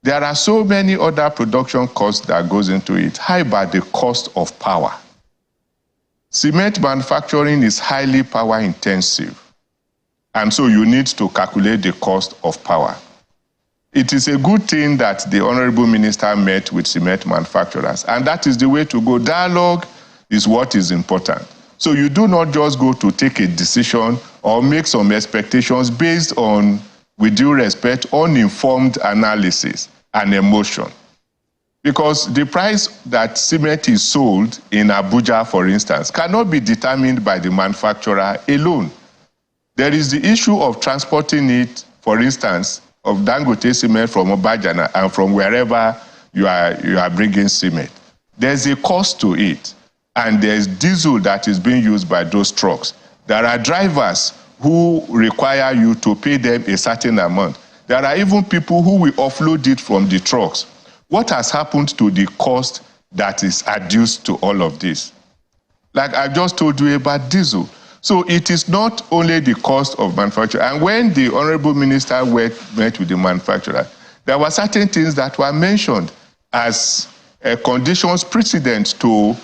L: There are so many other production costs that goes into it. How about the cost of power? Cement manufacturing is highly power intensive. And so you need to calculate the cost of power. It is a good thing that the Honorable Minister met with cement manufacturers, and that is the way to go. Dialogue is what is important. So you do not just go to take a decision or make some expectations based on, with due respect, uninformed analysis and emotion. Because the price that cement is sold in Abuja, for instance, cannot be determined by the manufacturer alone. There is the issue of transporting it, for instance, of Dangote cement from Obajana and from wherever you are bringing cement. There's a cost to it, and there's diesel that is being used by those trucks. There are drivers who require you to pay them a certain amount. There are even people who will offload it from the trucks. What has happened to the cost that is adduced to all of this? Like I just told you about diesel. So it is not only the cost of manufacture. And when the Honorable Minister met with the manufacturer, there were certain things that were mentioned as conditions precedent to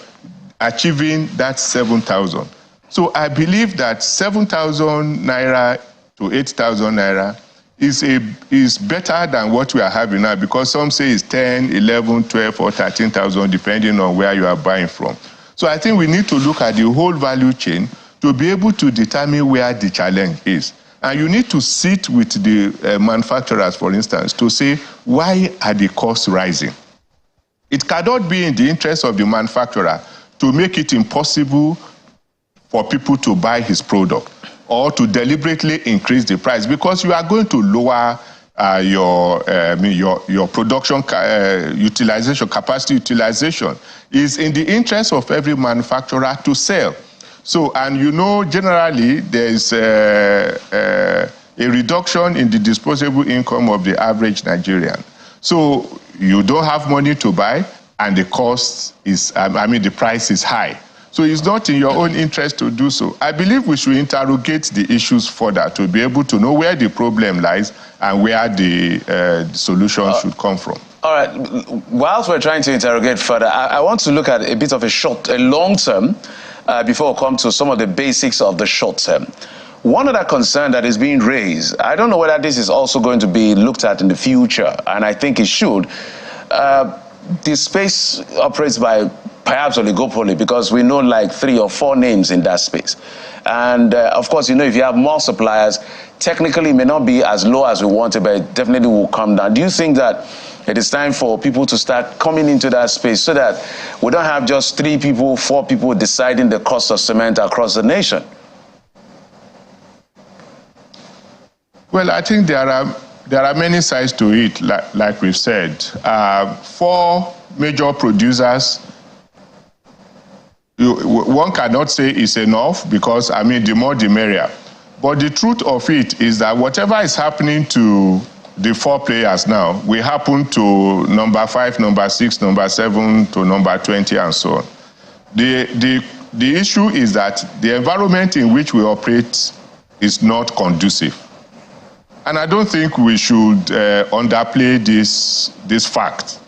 L: achieving that 7,000. So I believe that 7,000 naira to 8,000 naira is better than what we are having now, because some say it's 10, 11, 12, or 13,000, depending on where you are buying from. So I think we need to look at the whole value chain to be able to determine where the challenge is. And you need to sit with the manufacturers, for instance, to say, why are the costs rising? It cannot be in the interest of the manufacturer to make it impossible for people to buy his product or to deliberately increase the price, because you are going to lower your production utilization, capacity utilization. Is in the interest of every manufacturer to sell. So, and you know, generally, there is a reduction in the disposable income of the average Nigerian. So you don't have money to buy, and the cost is, the price is high. So it's not in your own interest to do so. I believe we should interrogate the issues further to be able to know where the problem lies and where the solution should come from.
A: All right. Whilst we're trying to interrogate further, I want to look at a bit of a long term, before we come to some of the basics of the short term. One other concern that is being raised, I don't know whether this is also going to be looked at in the future, and I think it should. The space operates by perhaps oligopoly, because we know like 3 or 4 names in that space. And of course, you know, if you have more suppliers, technically it may not be as low as we want it, but it definitely will come down. Do you think that it is time for people to start coming into that space so that we don't have just 3 people, 4 people deciding the cost of cement across the nation?
L: Well, I think there are many sides to it, like we've said. 4 major producers, one cannot say is enough because, I mean, the more the merrier. But the truth of it is that whatever is happening to the 4 players now will happen to number 5, number 6, number 7, to number 20, and so on. The issue is that the environment in which we operate is not conducive. And I don't think we should underplay this fact.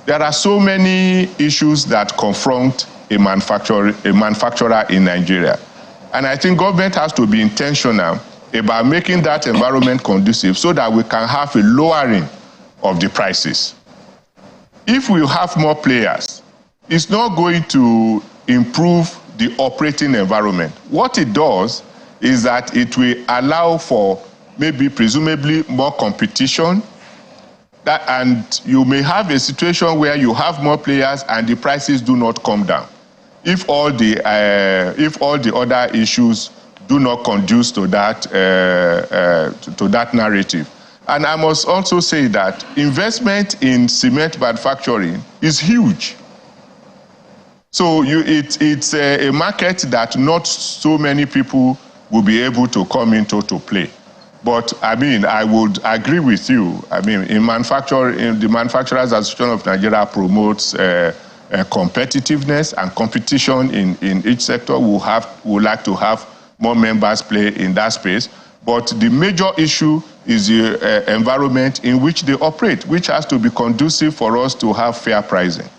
L: There are so many issues that confront a manufacturer in Nigeria. And I think government has to be intentional about making that environment conducive so that we can have a lowering of the prices. If we have more players, it's not going to improve the operating environment. What it does is that it will allow for maybe presumably more competition, and you may have a situation where you have more players and the prices do not come down. If all the other issues do not conduce to that narrative. And I must also say that investment in cement manufacturing is huge. So it's a market that not so many people will be able to come into to play. But I mean, I would agree with you. I mean, the Manufacturers Association of Nigeria promotes competitiveness and competition in each sector. Would like to have more members play in that space. But the major issue is the environment in which they operate, which has to be conducive for us to have fair pricing.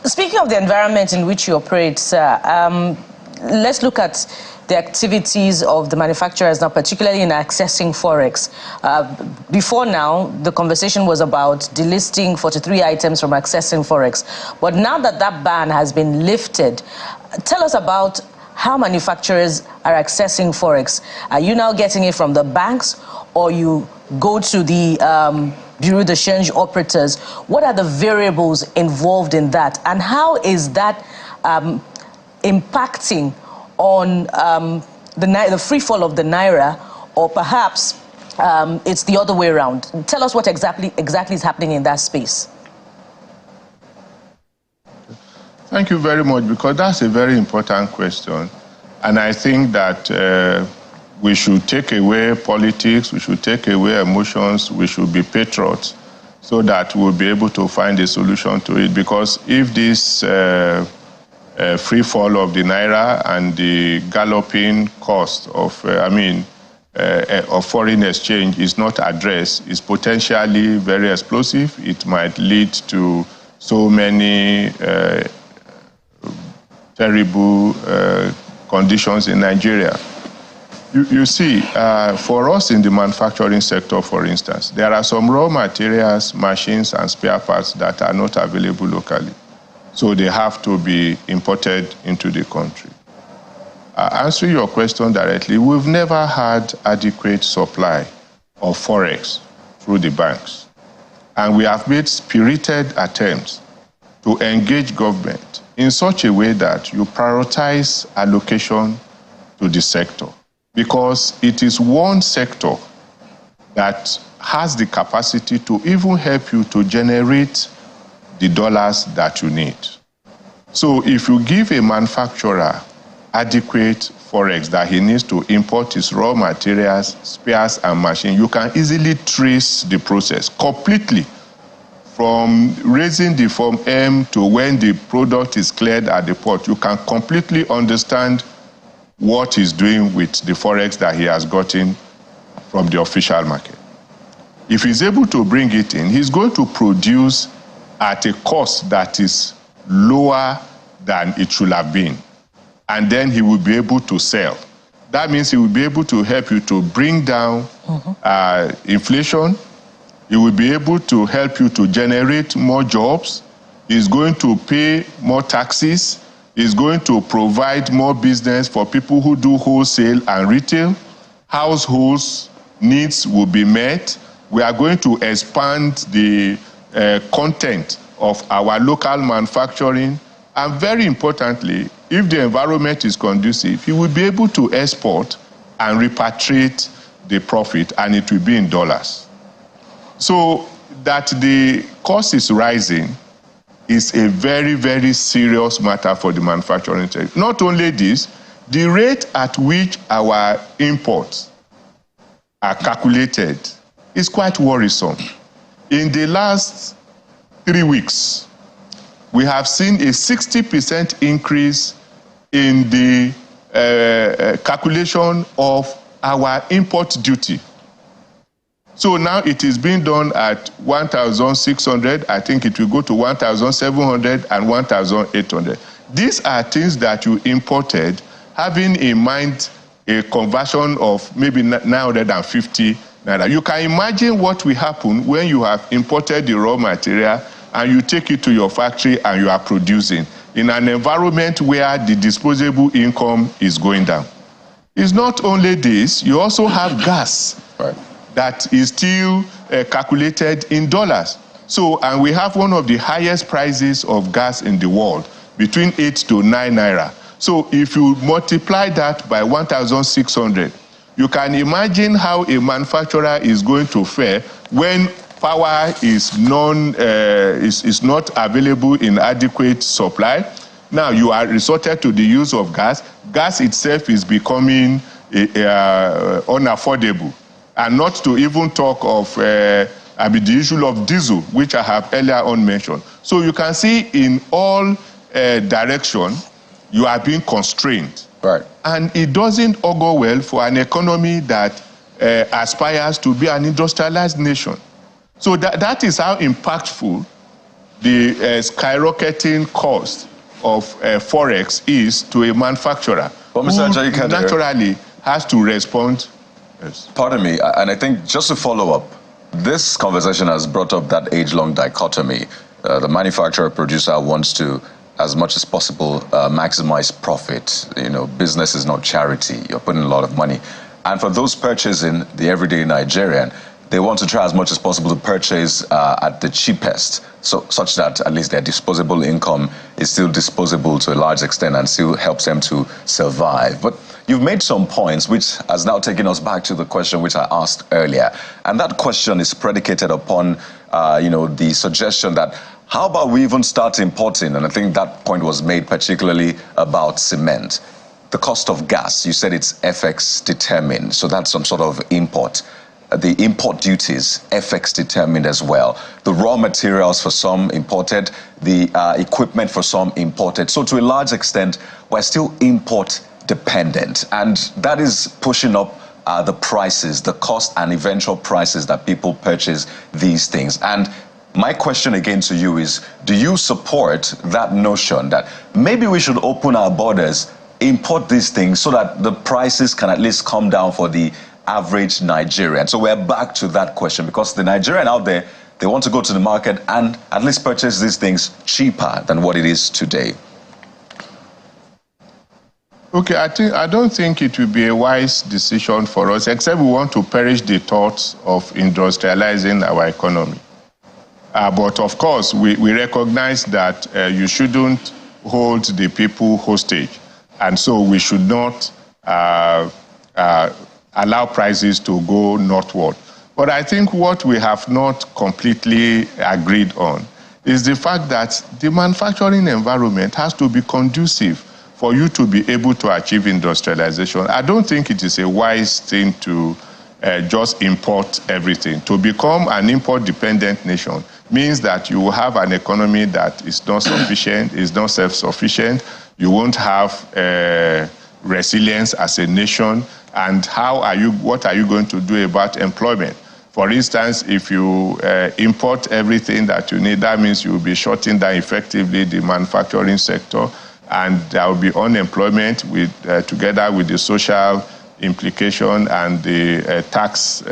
C: Speaking of the environment in which you operate, sir, let's look at the activities of the manufacturers now, particularly in accessing Forex. Before now, the conversation was about delisting 43 items from accessing Forex. But now that that ban has been lifted, tell us about how manufacturers are accessing Forex. Are you now getting it from the banks, or you go to the Bureau de Change operators? What are the variables involved in that? And how is that impacting on the free fall of the Naira, or perhaps it's the other way around? Tell us what exactly is happening in that space.
L: Thank you very much, because that's a very important question. And I think that we should take away politics, we should take away emotions, we should be patriots so that we'll be able to find a solution to it. Because if this free fall of the Naira and the galloping cost of, of foreign exchange is not addressed, is potentially very explosive. It might lead to so many terrible conditions in Nigeria. You see, for us in the manufacturing sector, for instance, there are some raw materials, machines, and spare parts that are not available locally. So they have to be imported into the country. Answering your question directly, we've never had adequate supply of Forex through the banks. And we have made spirited attempts to engage government in such a way that you prioritize allocation to the sector, because it is one sector that has the capacity to even help you to generate the dollars that you need. So if you give a manufacturer adequate Forex that he needs to import his raw materials, spares, and machines, you can easily trace the process completely, from raising the Form M to when the product is cleared at the port. You can completely understand what he's doing with the Forex that he has gotten from the official market. If he's able to bring it in, he's going to produce at a cost that is lower than it should have been. And then he will be able to sell. That means he will be able to help you to bring down inflation. He will be able to help you to generate more jobs. is going to pay more taxes, is going to provide more business for people who do wholesale and retail. Households' needs will be met. We are going to expand the content of our local manufacturing. And very importantly, if the environment is conducive, you will be able to export and repatriate the profit, and it will be in dollars. So that the cost is rising is a very, very serious matter for the manufacturing sector. Not only this, the rate at which our imports are calculated is quite worrisome. In the last 3 weeks, we have seen a 60% increase in the calculation of our import duty. So now it is being done at 1,600. I think it will go to 1,700 and 1,800. These are things that you imported, having in mind a conversion of maybe 950 naira. You can imagine what will happen when you have imported the raw material and you take it to your factory and you are producing in an environment where the disposable income is going down. It's not only this, you also have gas. Right. That is still calculated in dollars. So, and we have one of the highest prices of gas in the world, between 8 to 9 naira. So if you multiply that by 1,600, you can imagine how a manufacturer is going to fare when power is not available in adequate supply. Now you are resorted to the use of gas. Gas itself is becoming unaffordable. And not to even talk of the issue of diesel, which I have earlier on mentioned. So you can see in all directions, you are being constrained. Right. And it doesn't augur well for an economy that aspires to be an industrialized nation. So that is how impactful the skyrocketing cost of Forex is to a manufacturer, but Mr. who naturally has to respond. Yes.
B: Pardon me, and I think just to follow up, this conversation has brought up that age-long dichotomy. The manufacturer-producer wants to, as much as possible, maximize profit. You know, business is not charity. You're putting a lot of money. And for those purchasing the everyday Nigerian, they want to try as much as possible to purchase at the cheapest, so such that at least their disposable income is still disposable to a large extent and still helps them to survive. But you've made some points which has now taken us back to the question which I asked earlier. And that question is predicated upon, the suggestion that how about we even start importing? And I think that point was made particularly about cement. The cost of gas, you said it's FX determined, so that's some sort of import. The import duties, FX determined as well. The raw materials for some imported, the equipment for some imported. So to a large extent, we're still import dependent. And that is pushing up the prices, the cost and eventual prices that people purchase these things. And my question again to you is, do you support that notion that maybe we should open our borders, import these things so that the prices can at least come down for the average Nigerian? So we're back to that question, because the Nigerian out there, they want to go to the market and at least purchase these things cheaper than what it is today.
L: Okay, I don't think it will be a wise decision for us, except we want to perish the thoughts of industrializing our economy. But of course, we recognize that you shouldn't hold the people hostage. And so we should not allow prices to go northward. But I think what we have not completely agreed on is the fact that the manufacturing environment has to be conducive for you to be able to achieve industrialization. I don't think it is a wise thing to just import everything. To become an import-dependent nation means that you will have an economy that is not sufficient, is not self-sufficient. You won't have resilience as a nation. And what are you going to do about employment? For instance, if you import everything that you need, that means you will be shutting down effectively the manufacturing sector, and there will be unemployment together with the social implication and the tax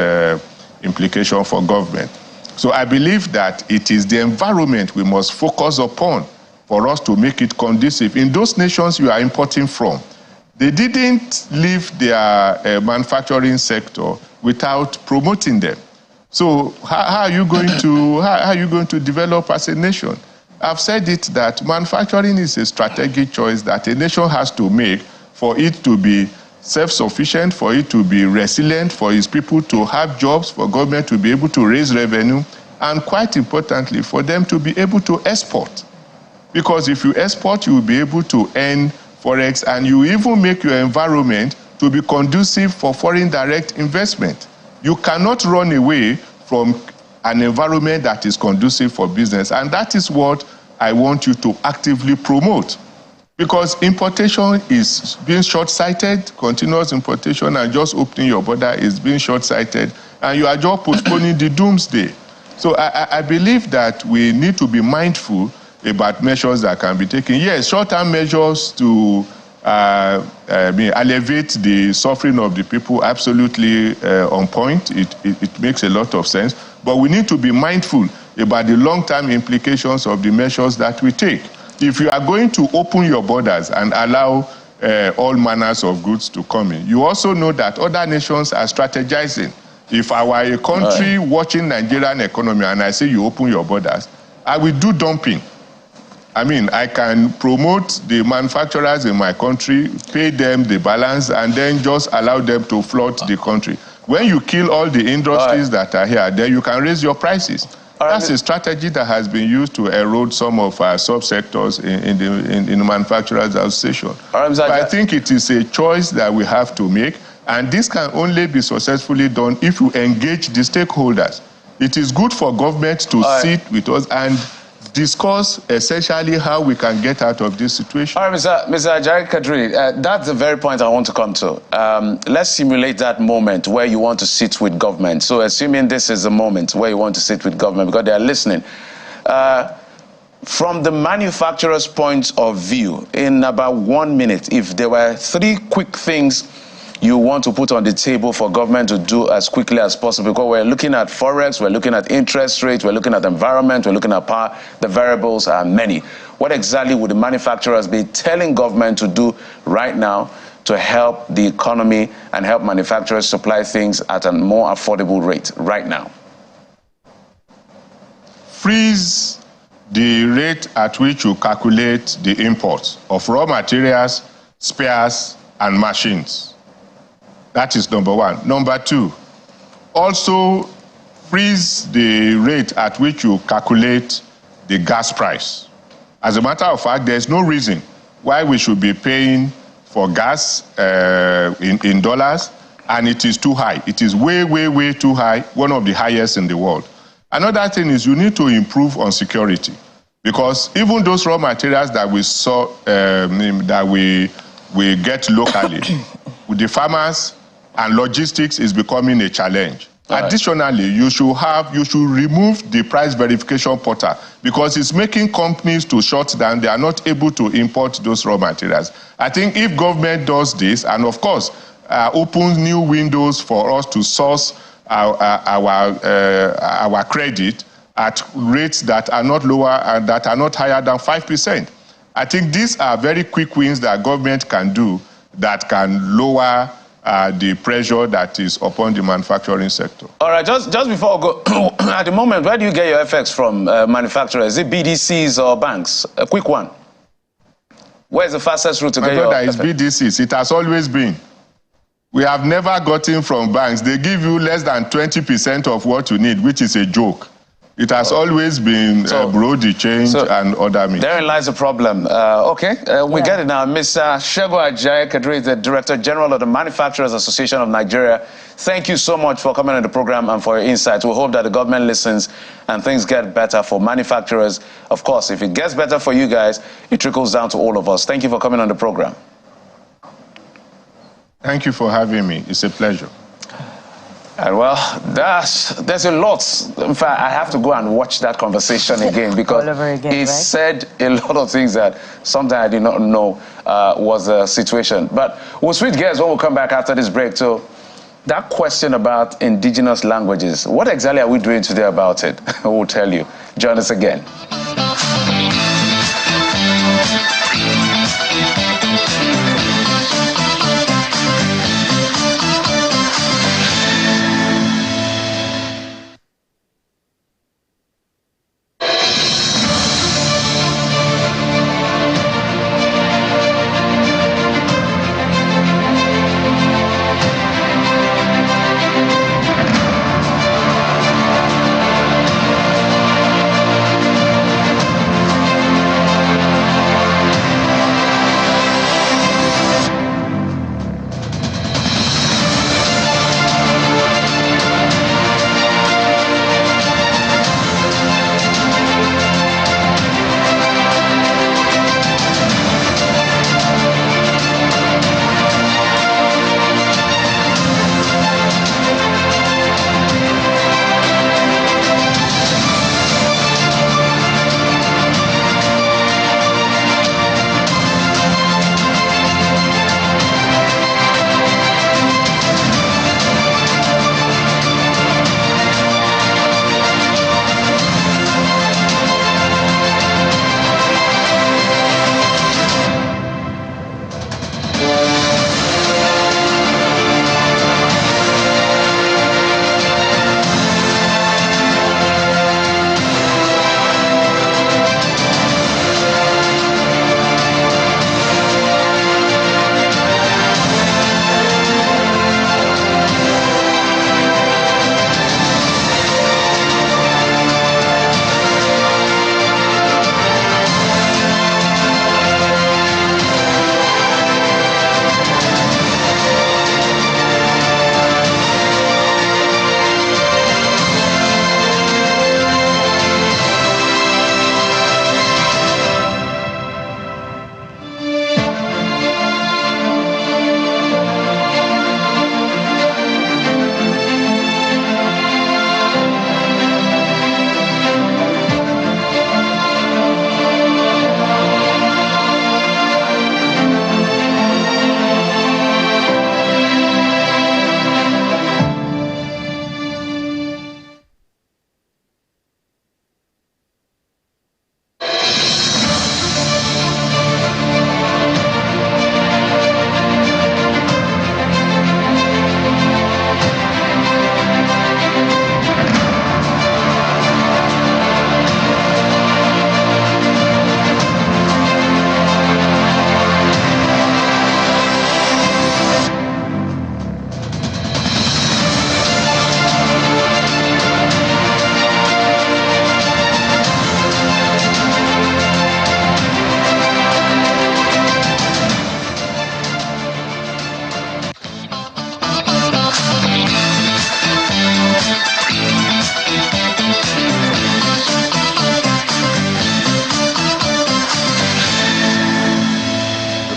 L: implication for government. So I believe that it is the environment we must focus upon for us to make it conducive. In those nations you are importing from, they didn't leave their manufacturing sector without promoting them. So how are you going to develop as a nation? I've said it that manufacturing is a strategic choice that a nation has to make for it to be self-sufficient, for it to be resilient, for its people to have jobs, for government to be able to raise revenue, and quite importantly, for them to be able to export. Because if you export, you will be able to earn forex, and you even make your environment to be conducive for foreign direct investment. You cannot run away from an environment that is conducive for business, and that is what I want you to actively promote. Because importation is being short-sighted, continuous importation and just opening your border is being short-sighted, and you are just postponing the doomsday. So I believe that we need to be mindful about measures that can be taken. Yes, short-term measures to alleviate the suffering of the people, absolutely on point. It makes a lot of sense. But we need to be mindful about the long-term implications of the measures that we take. If you are going to open your borders and allow all manners of goods to come in, you also know that other nations are strategizing. If I were a country watching Nigerian economy and I say you open your borders, I will do dumping. I mean, I can promote the manufacturers in my country, pay them the balance, and then just allow them to flood the country. When you kill all the industries that are here, then you can raise your prices. That's a strategy that has been used to erode some of our subsectors in the Manufacturers Association. But I think it is a choice that we have to make, and this can only be successfully done if you engage the stakeholders. It is good for government to sit with us and discuss essentially how we can get out of this situation.
A: All right, Mr. Ajayi Kadri, that's the very point I want to come to. Let's simulate that moment where you want to sit with government. So assuming this is a moment where you want to sit with government because they are listening. From the manufacturer's point of view, in about 1 minute, if there were 3 quick things you want to put on the table for government to do as quickly as possible, because we're looking at forex, we're looking at interest rates, we're looking at environment, we're looking at power, the variables are many. What exactly would the manufacturers be telling government to do right now to help the economy and help manufacturers supply things at a more affordable rate right now?
L: Freeze the rate at which you calculate the imports of raw materials, spares, and machines. That is number 1. Number 2, also freeze the rate at which you calculate the gas price. As a matter of fact, there's no reason why we should be paying for gas in dollars, and it is too high. It is way, way, way too high, one of the highest in the world. Another thing is you need to improve on security, because even those raw materials that we saw, that we get locally, with the farmers, and logistics is becoming a challenge. Additionally, you should remove the price verification portal, because it's making companies to shut down. They are not able to import those raw materials. I think if government does this, and of course, opens new windows for us to source our credit at rates that are not lower and that are not higher than 5%. I think these are very quick wins that government can do that can lower the pressure that is upon the manufacturing sector. All right, just before I go, at the moment, where do you get your FX from, manufacturers? Is it BDCs or banks? A quick one. Where's the fastest route to get your FX? It's BDCs. It has always been. We have never gotten from banks. They give you less than 20% of what you need, which is a joke. It has always been Brody change and other means. Therein lies the problem. We get it now. Mr. Segun Ajayi Kadri, the Director General of the Manufacturers Association of Nigeria. Thank you so much for coming on the program and for your insights. We hope that the government listens and things get better for manufacturers. Of course, if it gets better for you guys, it trickles down to all of us. Thank you for coming on the program. Thank you for having me. It's a pleasure. And well, there's a lot. In fact, I have to go and watch that conversation again, because it said a lot of things that sometimes I did not know was the situation. But we'll switch gears when we come back after this break to
A: that question about indigenous languages, what exactly are we doing today about it? We'll tell you. Join us again.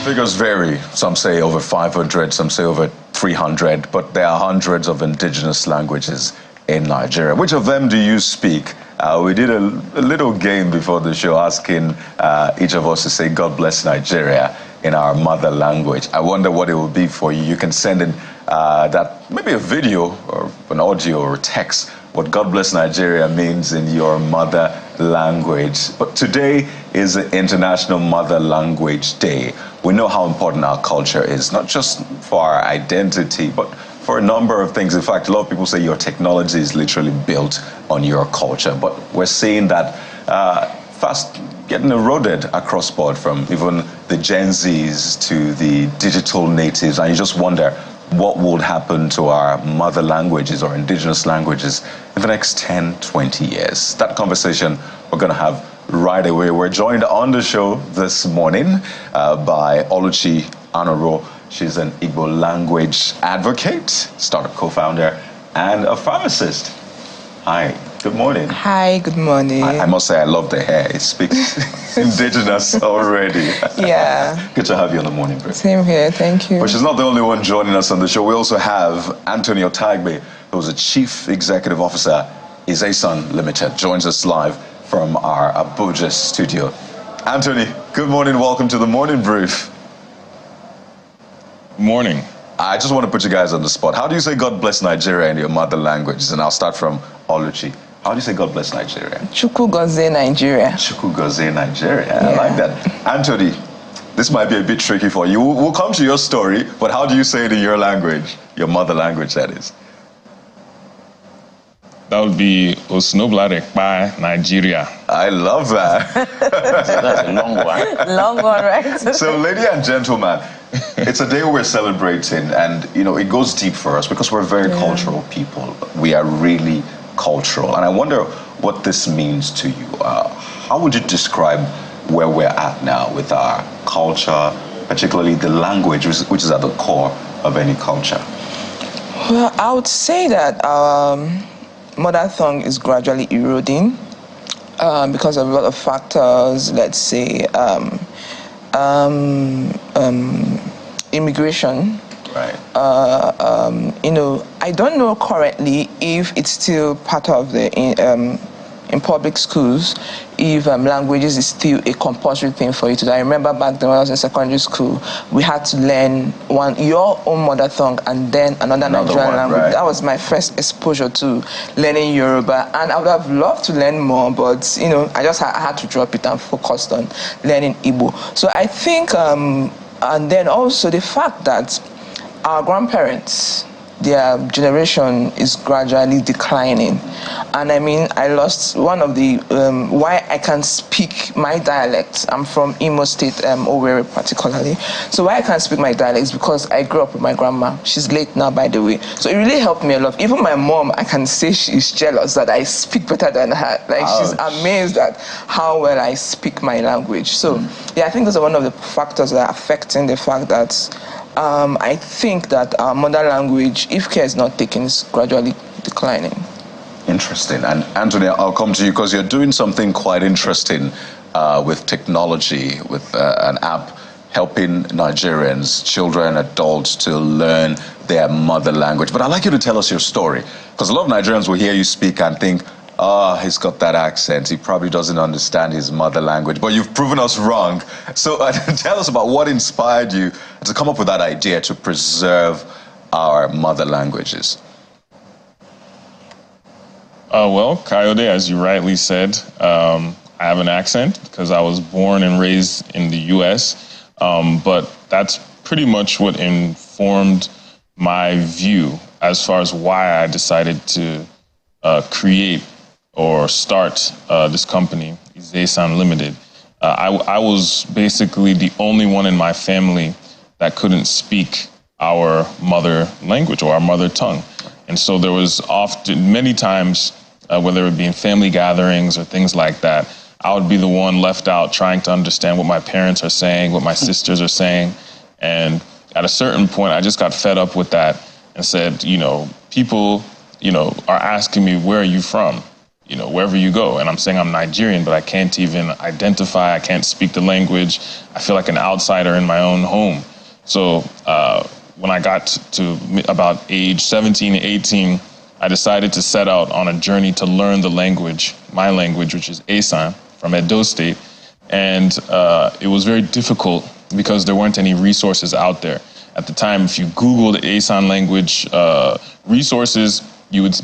B: Figures vary. Some say over 500, some say over 300, but there are hundreds of indigenous languages in Nigeria. Which of them do you speak? We did a little game before the show asking each of us to say, God bless Nigeria, in our mother language. I wonder what it will be for you. You can send in that, maybe a video or an audio or text, what God bless Nigeria means in your mother language. But today is the International Mother Language Day. We know how important our culture is, not just for our identity, but for a number of things. In fact, a lot of people say your technology is literally built on your culture, but we're seeing that fast getting eroded across board, from even the Gen Zs to the digital natives, and you just wonder what would happen to our mother languages or indigenous languages in the next 10, 20 years. That conversation we're going to have right away. We're joined on the show this morning by Oluchi Anoro. She's an Igbo language advocate, startup co-founder, and a pharmacist. Hi, good morning.
M: Hi, good morning.
B: I must say I love the hair. It speaks indigenous already.
M: Yeah.
B: Good to have you on the morning break.
M: Same here, thank you.
B: But she's not the only one joining us on the show. We also have Anthony Otagbe, who's a Chief Executive Officer, Izesan Limited, joins us live from our Abuja studio. Anthony, good morning. Welcome to the Morning Brief.
N: Morning.
B: I just want to put you guys on the spot. How do you say God bless Nigeria in your mother language? And I'll start from Oluchi. How do you say God bless Nigeria?
M: Chukwu gozie Nigeria.
B: Chukwu gozie Nigeria. Yeah. I like that. Anthony, this might be a bit tricky for you. We'll come to your story, but how do you say it in your language? Your mother language, that is.
N: That would be Osnoblarekpa, Nigeria.
B: I love that.
A: That's a long one.
C: Long one, right?
B: So, ladies and gentlemen, it's a day we're celebrating, and you know it goes deep for us because we're very cultural people. We are really cultural, and I wonder what this means to you. How would you describe where we're at now with our culture, particularly the language, which is at the core of any culture?
M: Well, I would say that mother tongue is gradually eroding because of a lot of factors. Let's say immigration.
B: Right.
M: You know, I don't know currently if it's still part of the in public schools, if languages is still a compulsory thing for you to do. I remember back then when I was in secondary school, we had to learn your own mother tongue and then another Nigerian language.
B: Right.
M: That was my first exposure to learning Yoruba, and I would have loved to learn more, but you know, I just had to drop it and focused on learning Igbo. So I think, and then also the fact that our grandparents, their generation is gradually declining. And I mean, I lost one of the, why I can speak my dialect. I'm from Imo State, Owerri particularly. So why I can speak my dialect is because I grew up with my grandma. She's late now, by the way. So it really helped me a lot. Even my mom, I can say she's jealous that I speak better than her. Like, she's amazed at how well I speak my language. So yeah, I think those are one of the factors that are affecting the fact that I think that our mother language, if care is not taken, is gradually declining.
B: Interesting. And Anthony, I'll come to you because you're doing something quite interesting with technology, with an app helping Nigerians, children, adults to learn their mother language. But I'd like you to tell us your story, because a lot of Nigerians will hear you speak and think, he's got that accent. He probably doesn't understand his mother language. But you've proven us wrong. So tell us about what inspired you to come up with that idea to preserve our mother languages.
N: Well, Kayode, as you rightly said, I have an accent because I was born and raised in the U.S. But that's pretty much what informed my view as far as why I decided to create or start this company, Izesan Limited. I was basically the only one in my family that couldn't speak our mother language or our mother tongue. And so there was often, many times, whether it be in family gatherings or things like that, I would be the one left out trying to understand what my parents are saying, what my sisters are saying. And at a certain point, I just got fed up with that and said, you know, people, you know, are asking me, where are you from? You know, wherever you go. And I'm saying I'm Nigerian, but I can't even identify. I can't speak the language. I feel like an outsider in my own home. So when I got to about age 17, 18, I decided to set out on a journey to learn the language, my language, which is Esan, from Edo State. And it was very difficult because there weren't any resources out there. At the time, if you Googled Esan language resources, you would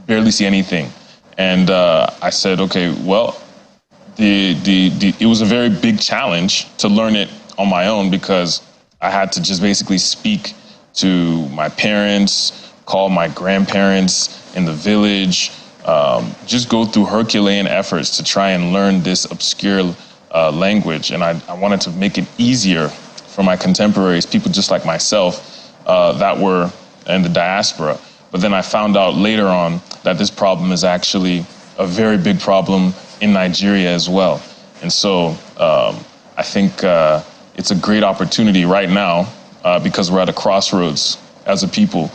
N: barely see anything. And I said, okay, well, it was a very big challenge to learn it on my own because I had to just basically speak to my parents, call my grandparents in the village, just go through Herculean efforts to try and learn this obscure language. And I wanted to make it easier for my contemporaries, people just like myself that were in the diaspora. But then I found out later on that this problem is actually a very big problem in Nigeria as well. And so I think it's a great opportunity right now because we're at a crossroads as a people,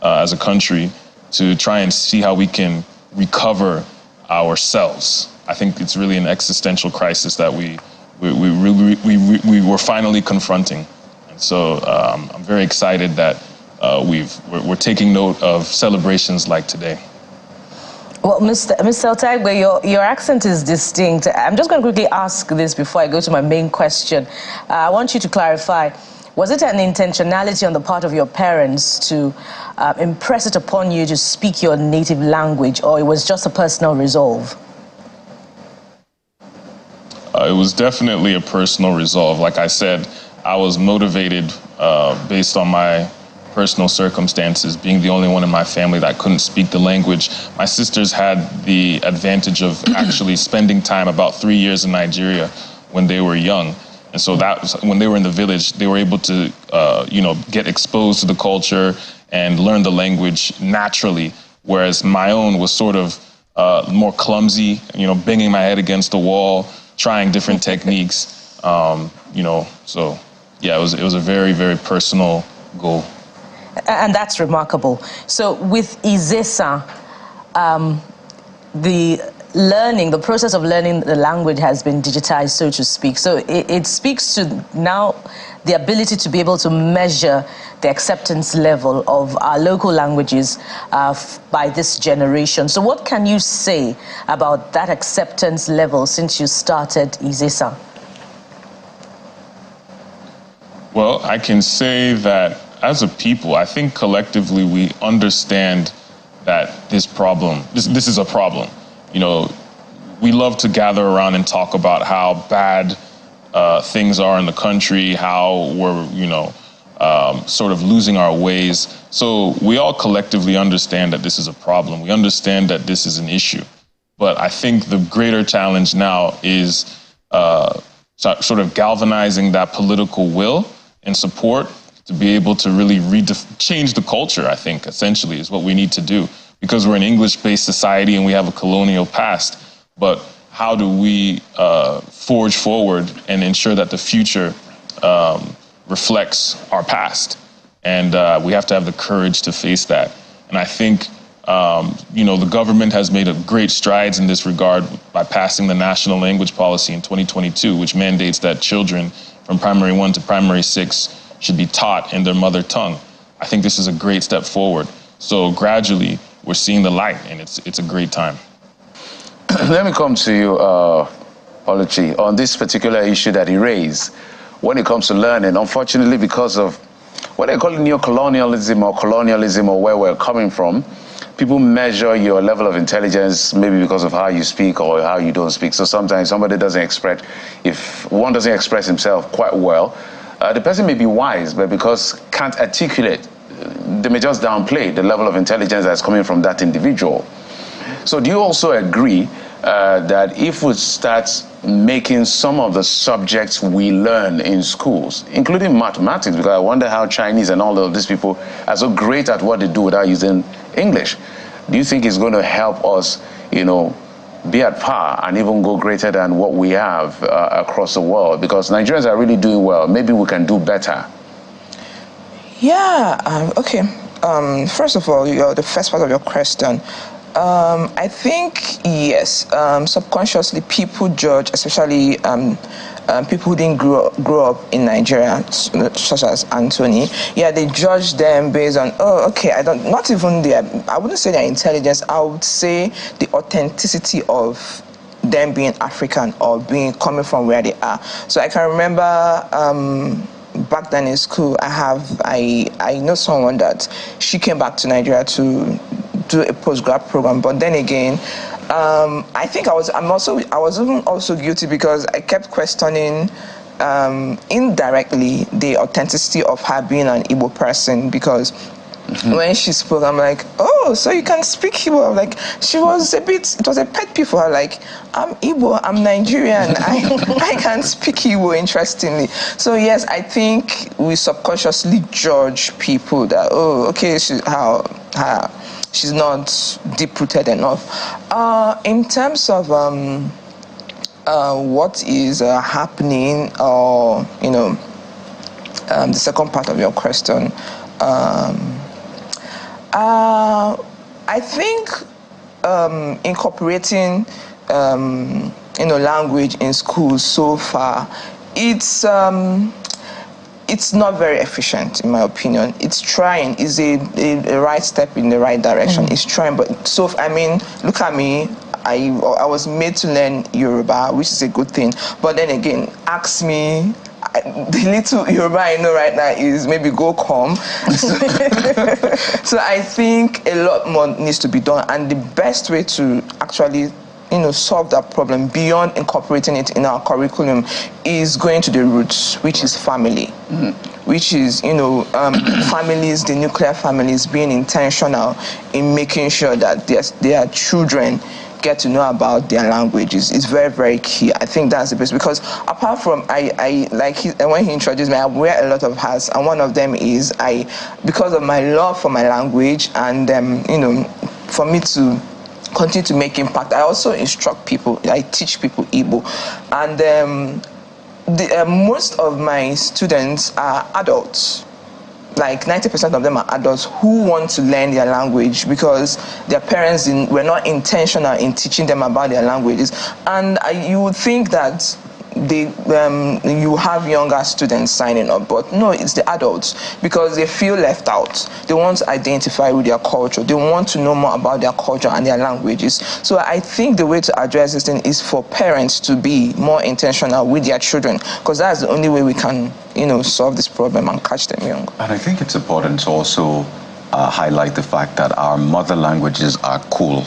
N: as a country, to try and see how we can recover ourselves. I think it's really an existential crisis that we were finally confronting. And so I'm very excited that we're taking note of celebrations like today.
C: Well, Mr. Otagbe, your accent is distinct. I'm just going to quickly ask this before I go to my main question. I want you to clarify. Was it an intentionality on the part of your parents to impress it upon you to speak your native language, or it was just a personal resolve?
N: It was definitely a personal resolve. Like I said, I was motivated based on my personal circumstances, being the only one in my family that couldn't speak the language. My sisters had the advantage of actually spending time, about 3 years in Nigeria when they were young. And so that was, when they were in the village, they were able to, get exposed to the culture and learn the language naturally. Whereas my own was sort of more clumsy, banging my head against the wall, trying different techniques, So yeah, it was a very, very personal goal.
C: And that's remarkable. So with IZESA, the process of learning the language has been digitized, so to speak. So it speaks to now the ability to be able to measure the acceptance level of our local languages by this generation. So what can you say about that acceptance level since you started IZESA?
N: Well, I can say that as a people, I think collectively we understand that this is a problem. We love to gather around and talk about how bad things are in the country, how we're, sort of losing our ways. So we all collectively understand that this is a problem. We understand that this is an issue. But I think the greater challenge now is sort of galvanizing that political will and support to be able to really change the culture, I think, essentially, is what we need to do. Because we're an English-based society and we have a colonial past. But how do we forge forward and ensure that the future reflects our past? And we have to have the courage to face that. And I think, the government has made great strides in this regard by passing the National Language Policy in 2022, which mandates that children from primary 1 to primary 6 should be taught in their mother tongue. I think this is a great step forward. So gradually, we're seeing the light, and it's a great time.
A: Let me come to you, Oluchi, on this particular issue that he raised. When it comes to learning, unfortunately, because of what they call neo-colonialism or colonialism or where we're coming from, people measure your level of intelligence maybe because of how you speak or how you don't speak. So sometimes somebody doesn't express, if one doesn't express himself quite well, the person may be wise, but because can't articulate, they may just downplay the level of intelligence that's coming from that individual. So do you also agree that if we start making some of the subjects we learn in schools, including mathematics, because I wonder how Chinese and all of these people are so great at what they do without using English, do you think it's going to help us, be at par and even go greater than what we have across the world? Because Nigerians are really doing well. Maybe we can do better.
M: Yeah, okay. First of all, the first part of your question, I think, yes, subconsciously people judge, especially people who didn't grow up in Nigeria, such as Anthony. Yeah, they judge them based on, I wouldn't say their intelligence, I would say the authenticity of them being African or coming from where they are. So I can remember back then in school, I know someone that she came back to Nigeria to do a postgrad program, but then again, I think I was also guilty because I kept questioning indirectly the authenticity of her being an Igbo person, because when she spoke, I'm like, oh, so you can speak Igbo? I'm like, it was a pet peeve for her, like, I'm Igbo, I'm Nigerian, I can speak Igbo, interestingly. So yes, I think we subconsciously judge people that, oh, okay, she's not deep-rooted enough. In terms of what is happening, or the second part of your question, I think incorporating language in schools so far, it's not very efficient, in my opinion. It's trying, is a right step in the right direction. It's trying, but look at me. I was made to learn Yoruba, which is a good thing. But then again, ask me the little Yoruba I know right now is maybe go come. So I think a lot more needs to be done, and the best way to actually solve that problem beyond incorporating it in our curriculum is going to the roots, which is family, which is, families, the nuclear families, being intentional in making sure that their children get to know about their languages is very, very key. I think that's the best, because apart from when he introduced me, I wear a lot of hats, and one of them is because of my love for my language and for me to continue to make impact, I also instruct people. I teach people Igbo, and most of my students are adults. Like 90% of them are adults who want to learn their language because their parents were not intentional in teaching them about their languages. And you would think that you have younger students signing up, but no, it's the adults, because they feel left out. They want to identify with their culture. They want to know more about their culture and their languages. So I think the way to address this thing is for parents to be more intentional with their children, because that's the only way we can solve this problem and catch them young.
B: And I think it's important to also highlight the fact that our mother languages are cool,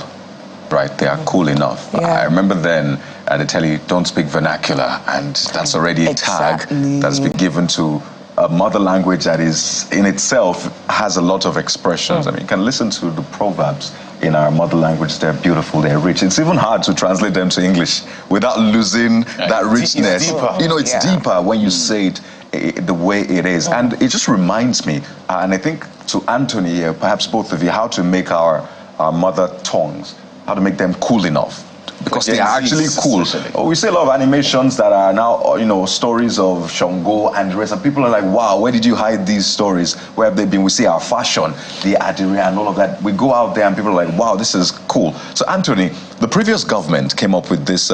B: right? They are cool enough.
M: Yeah.
B: I remember then they tell you don't speak vernacular, and that's already a tag that's been given to a mother language that is in itself has a lot of expressions. I mean, you can listen to the proverbs in our mother language. They're beautiful, they're rich. It's even hard to translate them to English without losing that richness.
A: It's deeper.
B: It's deeper when you say it the way it is. And it just reminds me, and I think to Anthony here, perhaps both of you, how to make our mother tongues, how to make them cool enough. Because they are actually cool. We see a lot of animations that are now, stories of Shango and the rest, and people are like, wow, where did you hide these stories? Where have they been? We see our fashion, the adire and all of that. We go out there and people are like, wow, this is cool. So Anthony, the previous government came up with this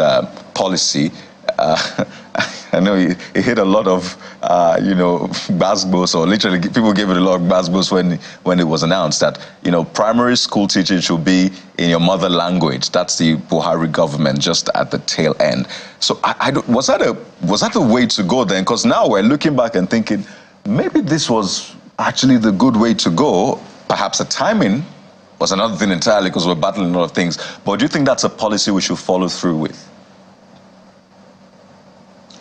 B: policy. I know it hit a lot of, basbos, or literally people gave it a lot of basbos when it was announced that, primary school teaching should be in your mother language. That's the Buhari government just at the tail end. So was that the way to go then? Because now we're looking back and thinking, maybe this was actually the good way to go. Perhaps the timing was another thing entirely, because we're battling a lot of things. But do you think that's a policy we should follow through with?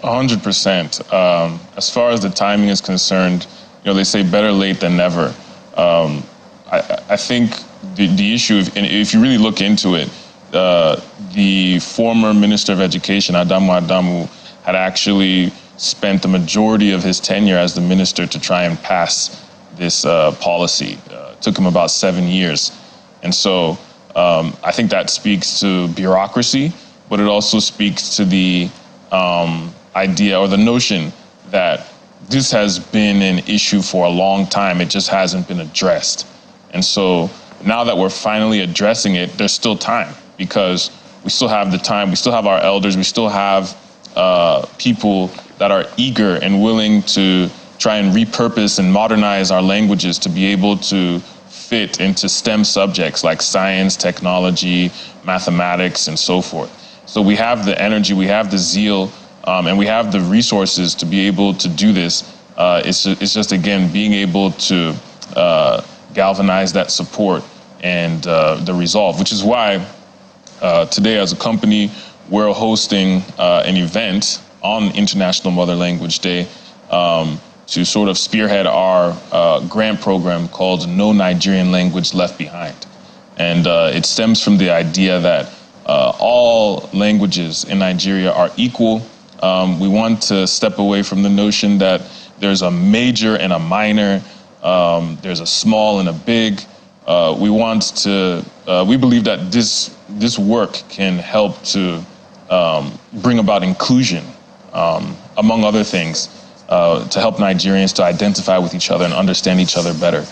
N: 100%. As far as the timing is concerned, they say better late than never. I think the issue, if you really look into it, the former Minister of Education, Adamu, had actually spent the majority of his tenure as the minister to try and pass this policy. It took him about 7 years. And so I think that speaks to bureaucracy, but it also speaks to the idea or the notion that this has been an issue for a long time. It just hasn't been addressed. And so now that we're finally addressing it, there's still time, because we still have the time. We still have our elders. We still have people that are eager and willing to try and repurpose and modernize our languages to be able to fit into STEM subjects like science, technology, mathematics, and so forth. So we have the energy, we have the zeal, and we have the resources to be able to do this. It's just, again, being able to galvanize that support and the resolve, which is why today as a company, we're hosting an event on International Mother Language Day to sort of spearhead our grant program called No Nigerian Language Left Behind. And it stems from the idea that all languages in Nigeria are equal. We want to step away from the notion that there's a major and a minor, there's a small and a big. We believe that this work can help to bring about inclusion, among other things, to help Nigerians to identify with each other and understand each other better.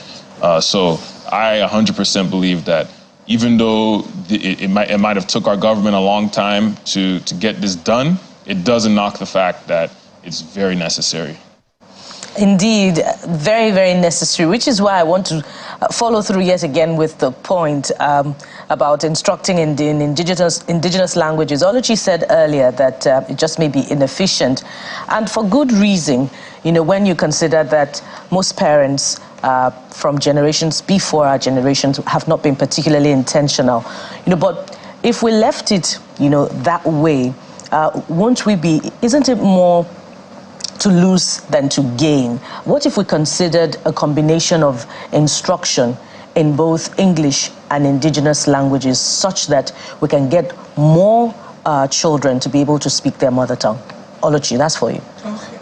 N: So I 100% believe that even though it might have took our government a long time to get this done, it doesn't knock the fact that it's very necessary.
C: Indeed, very, very necessary, which is why I want to follow through yet again with the point about instructing in indigenous languages. Oluchi said earlier that it just may be inefficient, and for good reason, when you consider that most parents from generations before our generations have not been particularly intentional. But if we left it, that way, won't we be, isn't it more to lose than to gain? What if we considered a combination of instruction in both English and indigenous languages such that we can get more children to be able to speak their mother tongue? Oluchi, that's for you.
M: Okay.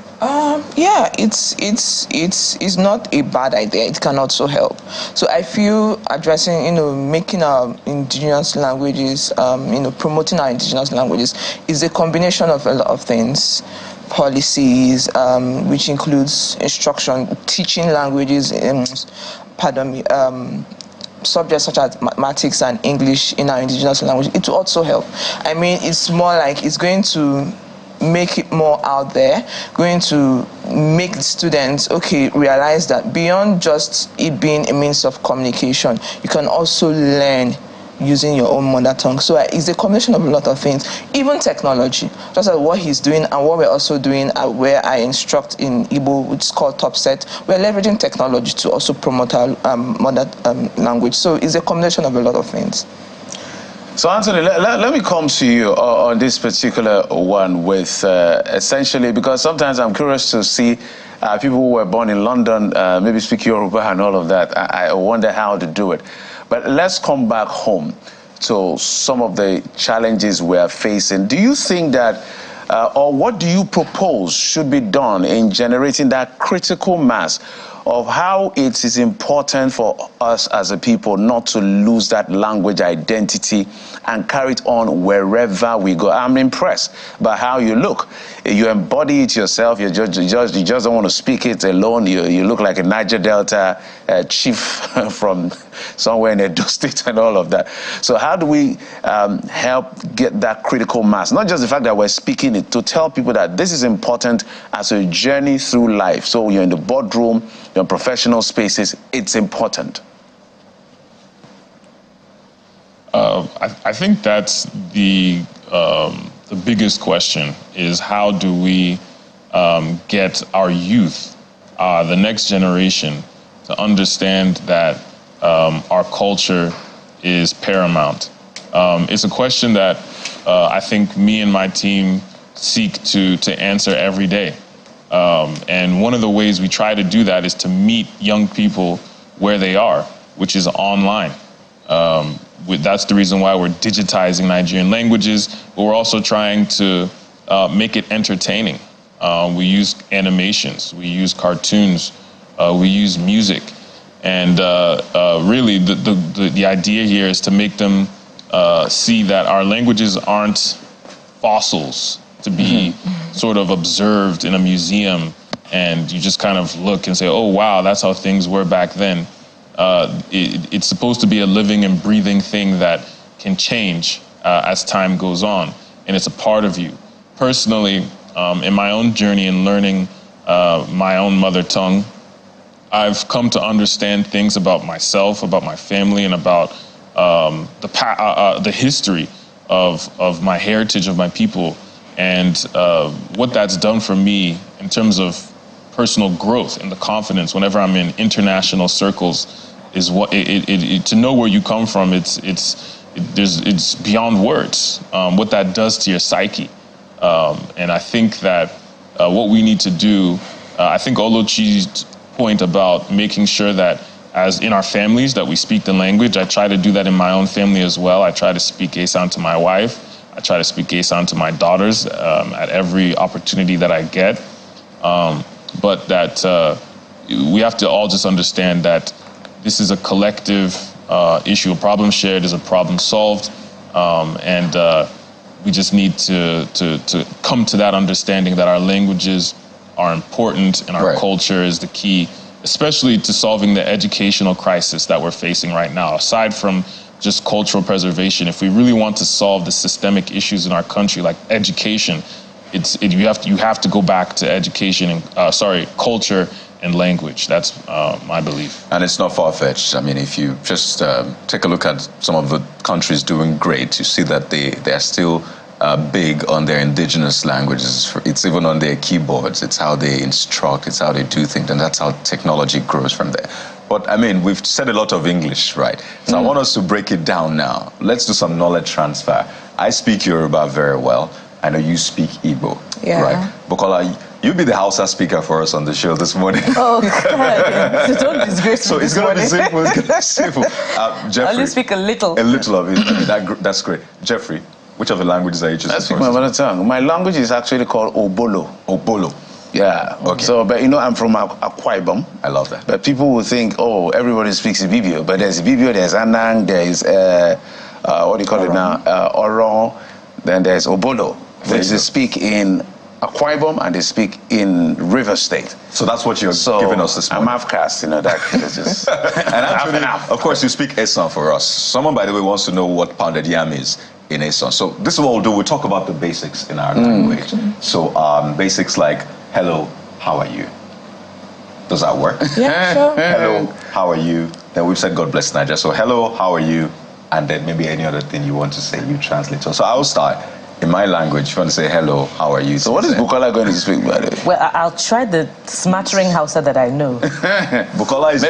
M: Yeah, it's not a bad idea. It can also help. So I feel addressing, making our indigenous languages, promoting our indigenous languages is a combination of a lot of things. Policies, which includes instruction, teaching languages, subjects such as mathematics and English in our indigenous language. It will also help. I mean, it's more like it's going to make it more out there, going to make the students, realize that beyond just it being a means of communication, you can also learn using your own mother tongue. So it's a combination of a lot of things, even technology, just like what he's doing and what we're also doing where I instruct in Igbo, which is called Top Set. We're leveraging technology to also promote our mother language. So it's a combination of a lot of things.
A: So Anthony, let me come to you on this particular one with essentially, because sometimes I'm curious to see people who were born in London, maybe speak Yoruba and all of that. I wonder how to do it. But let's come back home to some of the challenges we are facing. Do you think that, or what do you propose should be done in generating that critical mass of how it is important for us as a people not to lose that language identity and carry it on wherever we go? I'm impressed by how you look. You embody it yourself. You just don't want to speak it alone. You look like a Niger Delta chief from somewhere in Edo State and all of that. So how do we help get that critical mass? Not just the fact that we're speaking it, to tell people that this is important as a journey through life. So you're in the boardroom, you're in professional spaces, it's important.
N: I think that's the biggest question, is how do we get our youth, the next generation, to understand that our culture is paramount. It's a question that I think me and my team seek to answer every day. And one of the ways we try to do that is to meet young people where they are, which is online. That's the reason why we're digitizing Nigerian languages, but we're also trying to make it entertaining. We use animations, we use cartoons, we use music. And really the idea here is to make them see that our languages aren't fossils to be sort of observed in a museum and you just kind of look and say, oh, wow, that's how things were back then. It's supposed to be a living and breathing thing that can change as time goes on, and it's a part of you. Personally, in my own journey in learning my own mother tongue, I've come to understand things about myself, about my family, and about the history of my heritage, of my people, and what that's done for me in terms of personal growth and the confidence whenever I'm in international circles is what to know where you come from. It's beyond words what that does to your psyche, and I think that what we need to do. I think Oluchi's point about making sure that as in our families that we speak the language. I try to do that in my own family as well. I try to speak Asan to my wife. I try to speak Asan to my daughters at every opportunity that I get. But that we have to all just understand that this is a collective issue. A problem shared is a problem solved. And we just need to come to that understanding that our languages are important and our culture is the key, especially to solving the educational crisis that we're facing right now. Aside from just cultural preservation, if we really want to solve the systemic issues in our country, like education, you have to go back to education and culture and language. That's my belief.
B: And it's not far-fetched. I mean, if you just take a look at some of the countries doing great, you see that they're still big on their indigenous languages. It's even on their keyboards. It's how they instruct. It's how they do things. And that's how technology grows from there. But, I mean, we've said a lot of English, right? So I want us to break it down now. Let's do some knowledge transfer. I speak Yoruba very well. I know you speak Igbo, right? Bukola, you be the Hausa speaker for us on the show this morning.
C: Oh, God. So don't disgrace me.
B: So it's going to be simple. It's going to be simple. Jeffrey,
C: I only speak a little.
B: A little of it. I mean, that's great. Jeffrey, which of the languages are you choosing?
A: I speak my mother tongue. My language is actually called Obolo.
B: Obolo.
A: Yeah. Okay. So, but you know, I'm from Akwa Ibom.
B: I love that.
A: But people will think, oh, everybody speaks Ibibio. But there's Ibibio, there's Anang, there's, what do you call it now? Oron. Then there's Obolo. They speak in Akwa Ibom and they speak in River State.
B: So that's what you're giving us this morning.
A: I'm half-caste, you know, that is just...
B: And actually, of course, you speak Esan for us. Someone, by the way, wants to know what pounded yam is in Esan. So this is what we'll do. We'll talk about the basics in our language. So basics like, hello, how are you? Does that work?
C: Yeah, sure.
B: Hello, how are you? Then we've said God bless Nigeria. So hello, how are you? And then maybe any other thing you want to say, you translate. So I'll start. In my language, if you want to say hello, how are you?
A: So what is Bukola going to speak, by the way?
C: Well, I'll try the smattering Hausa that I know.
B: Bukola is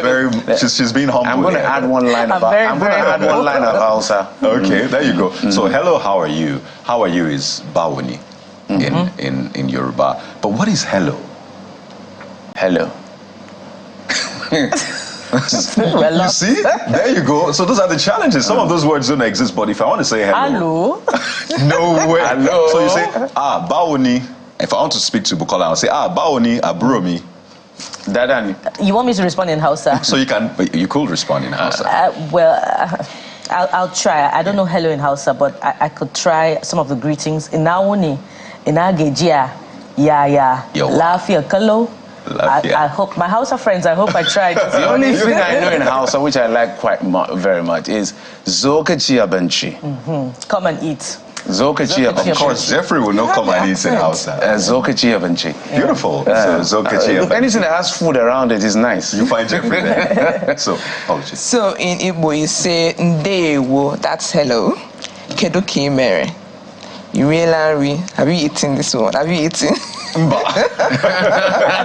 B: she's being humble.
A: I'm going to add one line of Hausa.
B: Okay, there you go. So hello, how are you? How are you is Bawoni in Yoruba. But what is hello?
A: Hello.
B: You see? There you go. So those are the challenges. Some of those words don't exist, but if I want to say hello... No way.
A: Hello.
B: So you say, Bawoni. If I want to speak to Bukola, I'll say, Bawoni, Aburomi.
A: Dadani.
C: You want me to respond in Hausa?
B: So you could respond in Hausa.
C: I'll try. I don't know hello in Hausa, but I could try some of the greetings. Inawuni, Inagejia, Ya, Lafia Kalo. I hope my Hausa friends. I hope I tried.
A: The only thing I know in Hausa, which I like very much, is Zokachi Abenchi.
C: Come and eat.
A: Zokachi Abenchi.
B: Of course, Jeffrey will not come and eat in Hausa.
A: Zokachi Abenchi.
B: Beautiful. So Zokachi Abenchi.
A: Anything that has food around it is nice.
B: You find Jeffrey there. So
M: in Igbo you say Ndewo. That's hello. Kedu Kimere. Have you eaten this one? Have you eaten?
C: And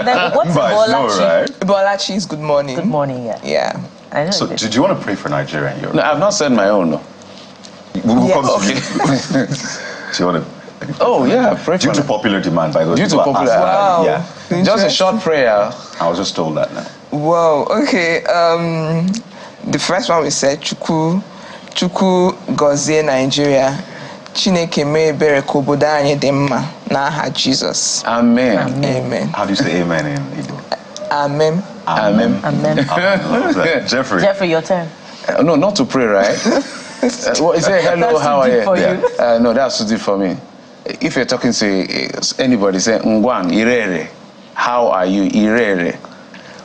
C: then what's Bolachi?
B: Right?
M: Bolachi is good morning.
C: Good morning, yeah. I know.
B: So did you want to pray for Nigeria and Europe?
A: No, I've not said my own, no.
B: We'll come to you. Do you want to...
A: Oh, yeah, pray for
B: Due to popular demand, by the way.
A: Due to popular demand.
M: Wow.
A: Yeah. Just a short prayer.
B: I was just told that now.
M: Wow, okay. The first one we said, Chuku Gozie Nigeria. Chineke mee ebere ka obodo anyị dị mma n'aha Jesus.
A: Amen.
M: Amen.
B: How do you say amen in Igbo?
M: Amen.
B: Amen.
C: Amen.
B: Jeffrey,
C: your turn.
A: No, not to pray, right? What is it? Hello, how are you? No, that's too deep for me. If you're talking to anybody, say Ngwang Irere. How are you? Irere.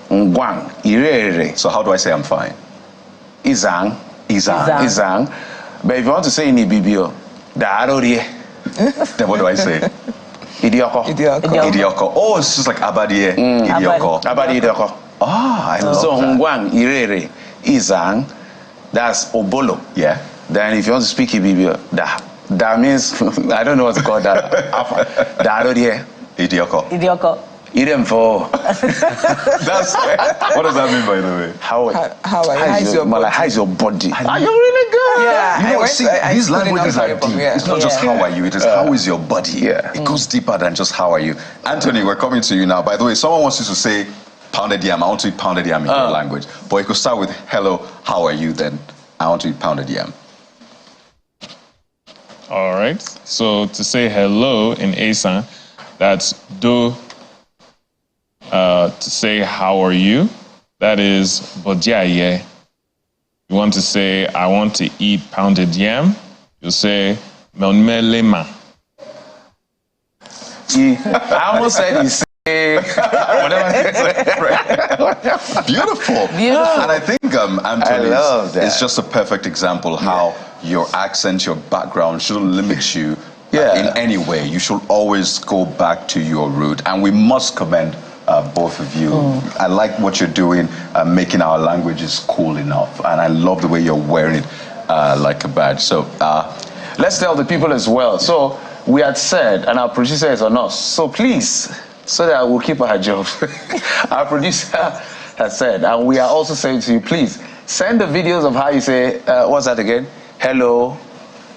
A: Ngwang Irere.
B: So how do I say I'm fine?
A: Izang. But if you want to say in Ibibio,
B: then what do I say?
A: Idioko.
B: Oh, it's just like Abadie. Idioko.
A: Abadi Idioko.
B: I love
A: so
B: that.
A: Ngwang Irere Izang. That's Obolo.
B: Yeah.
A: Then if you want to speak Ibibio, that means I don't know what to call that.
B: Idioko.
A: Idemfo.
B: That's what does that mean, by the way?
M: How
A: how's your body?
B: Are you really good?
M: Yeah.
B: You know, these languages are deep. It's not just how are you, it is how is your body.
A: Yeah.
B: It goes deeper than just how are you. Anthony, we're coming to you now. By the way, someone wants you to say pounded yam. I want to eat pounded yam in your language. But you could start with hello, how are you, then I want to eat pounded yam.
N: All right. So to say hello in Esan, that's do. To say how are you, that is bodjaye. You want to say I want to eat pounded yam, you'll say melmelema.
A: I almost said he say whatever.
B: Beautiful. And I think Anthony is just a perfect example how your accent, your background shouldn't limit you in any way. You should always go back to your root, and we must commend both of you. I like what you're doing, making our languages cool enough, and I love the way you're wearing it like a badge. So
A: let's tell the people as well. So we had said, and our producer is on us, so please, so that we'll keep our job. Our producer has said, and we are also saying to you, please, send the videos of how you say, what's that again? Hello,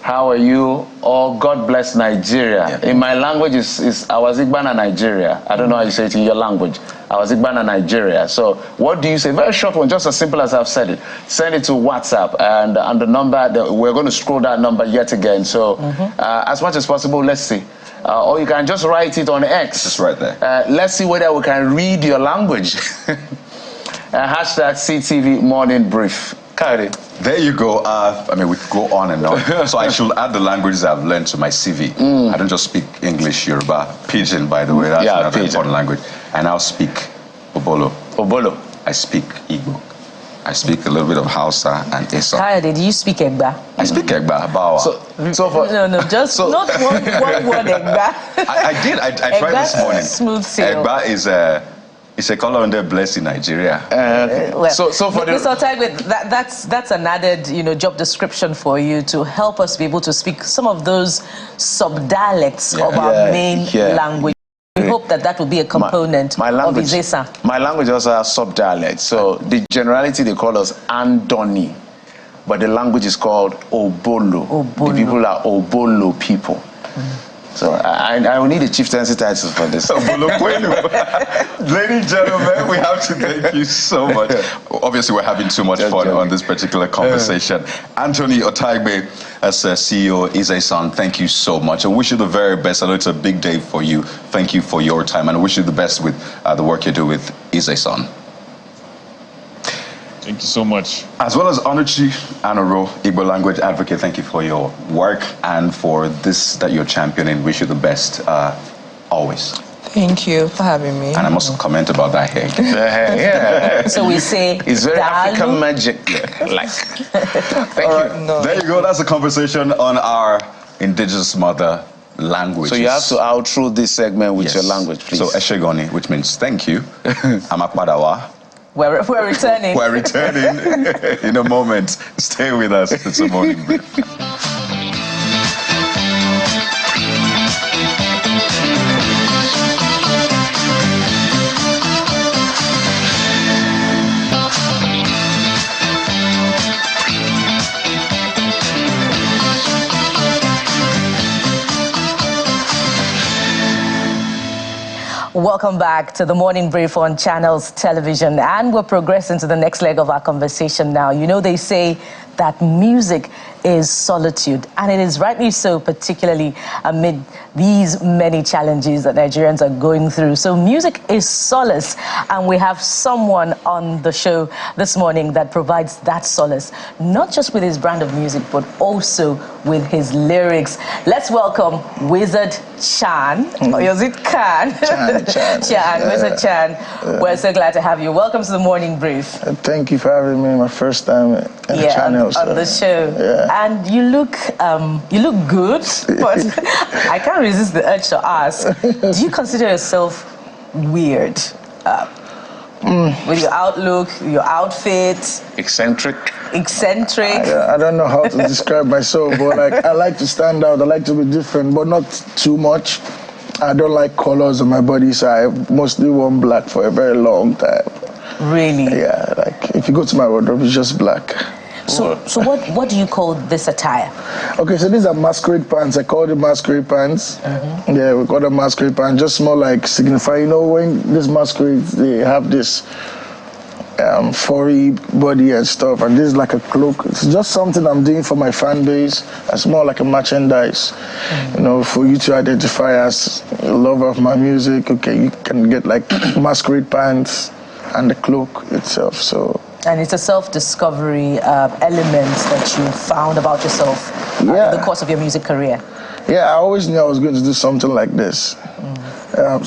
A: how are you? Or God bless Nigeria. Yeah. In my language, is Awazigbana Nigeria. I don't know how you say it in your language. Awazigbana Nigeria. So what do you say? Very short one, just as simple as I've said it. Send it to WhatsApp, and the number, we're going to scroll that number yet again. So as much as possible, let's see. Or you can just write it on X.
B: Just right there.
A: Let's see whether we can read your language. Hashtag CTV Morning Brief. Kari.
B: There you go. I mean, we could go on and on. So I should add the languages I've learned to my CV. I don't just speak English, Yoruba, Pidgin, by the way. That's another important language. I now speak Obolo.
A: Obolo.
B: I speak Igbo. I speak a little bit of Hausa and Esa.
C: Kayode, do you speak Egba?
B: I speak Egba, Bawa.
A: So for,
C: no, just not one word Egba.
B: I did. I tried this morning.
C: Smooth sail.
B: Egba is a color under blessed in Nigeria.
C: Well,
A: so for
C: Mr. Otaigbe, that's an added job description for you to help us be able to speak some of those sub-dialects of our main language. We hope that will be a component
A: my language,
C: of Izesa.
A: My language also has sub-dialects. So the generality, they call us Andoni, but the language is called Obolo. The people are Obolo people. So I will need a chieftaincy title for this.
B: Ladies and gentlemen, we have to thank you so much. Obviously, we're having too much fun on this particular conversation. Anthony Otaigbe, as CEO Izesa, thank you so much. I wish you the very best. I know it's a big day for you. Thank you for your time, and I wish you the best with the work you do with Izesa.
N: Thank you so much.
B: As well as Onuchi Anoro, Igbo language advocate, thank you for your work and for this that you're championing. Wish you the best always.
M: Thank you for having me.
B: And I must comment about that hair.
A: The hair, yeah.
C: So we say
A: it's very African magic. Like, thank you.
B: No. There you go. That's a conversation on our indigenous mother language.
A: So you have to outro this segment with your language, please.
B: So Eshegoni, which means thank you. Amakpadawa.
C: We're returning.
B: We're returning in a moment. Stay with us. It's a morning brief.
C: Welcome back to the Morning Brief on Channels Television, and we're progressing to the next leg of our conversation now. You know, they say that music is solitude, and it is rightly so, particularly amid these many challenges that Nigerians are going through. So music is solace, and we have someone on the show this morning that provides that solace, not just with his brand of music, but also with his lyrics. Let's welcome Wizard Chan, or is it Khan? Chan, Wizard Chan. We're so glad to have you. Welcome to the Morning Brief.
O: Thank you for having me. My first time in the channel.
C: On the show. And you look good, but I can't resist the urge to ask, do you consider yourself weird? With your outlook, your outfit?
A: Eccentric?
O: I don't know how to describe myself, but I like to stand out. I like to be different, but not too much. I don't like colors on my body, so I mostly worn black for a very long time.
C: Really?
O: Yeah, like if you go to my wardrobe, it's just black.
C: So what do you call this attire?
O: Okay, so these are masquerade pants. I call them masquerade pants. Yeah, we call them masquerade pants. Just more like signify, when these masquerades, they have this furry body and stuff, and this is like a cloak. It's just something I'm doing for my fan base. It's more like a merchandise, for you to identify as a lover of my music. Okay, you can get like masquerade pants and the cloak itself.
C: And it's a self-discovery element that you found about yourself in the course of your music career.
O: Yeah, I always knew I was going to do something like this.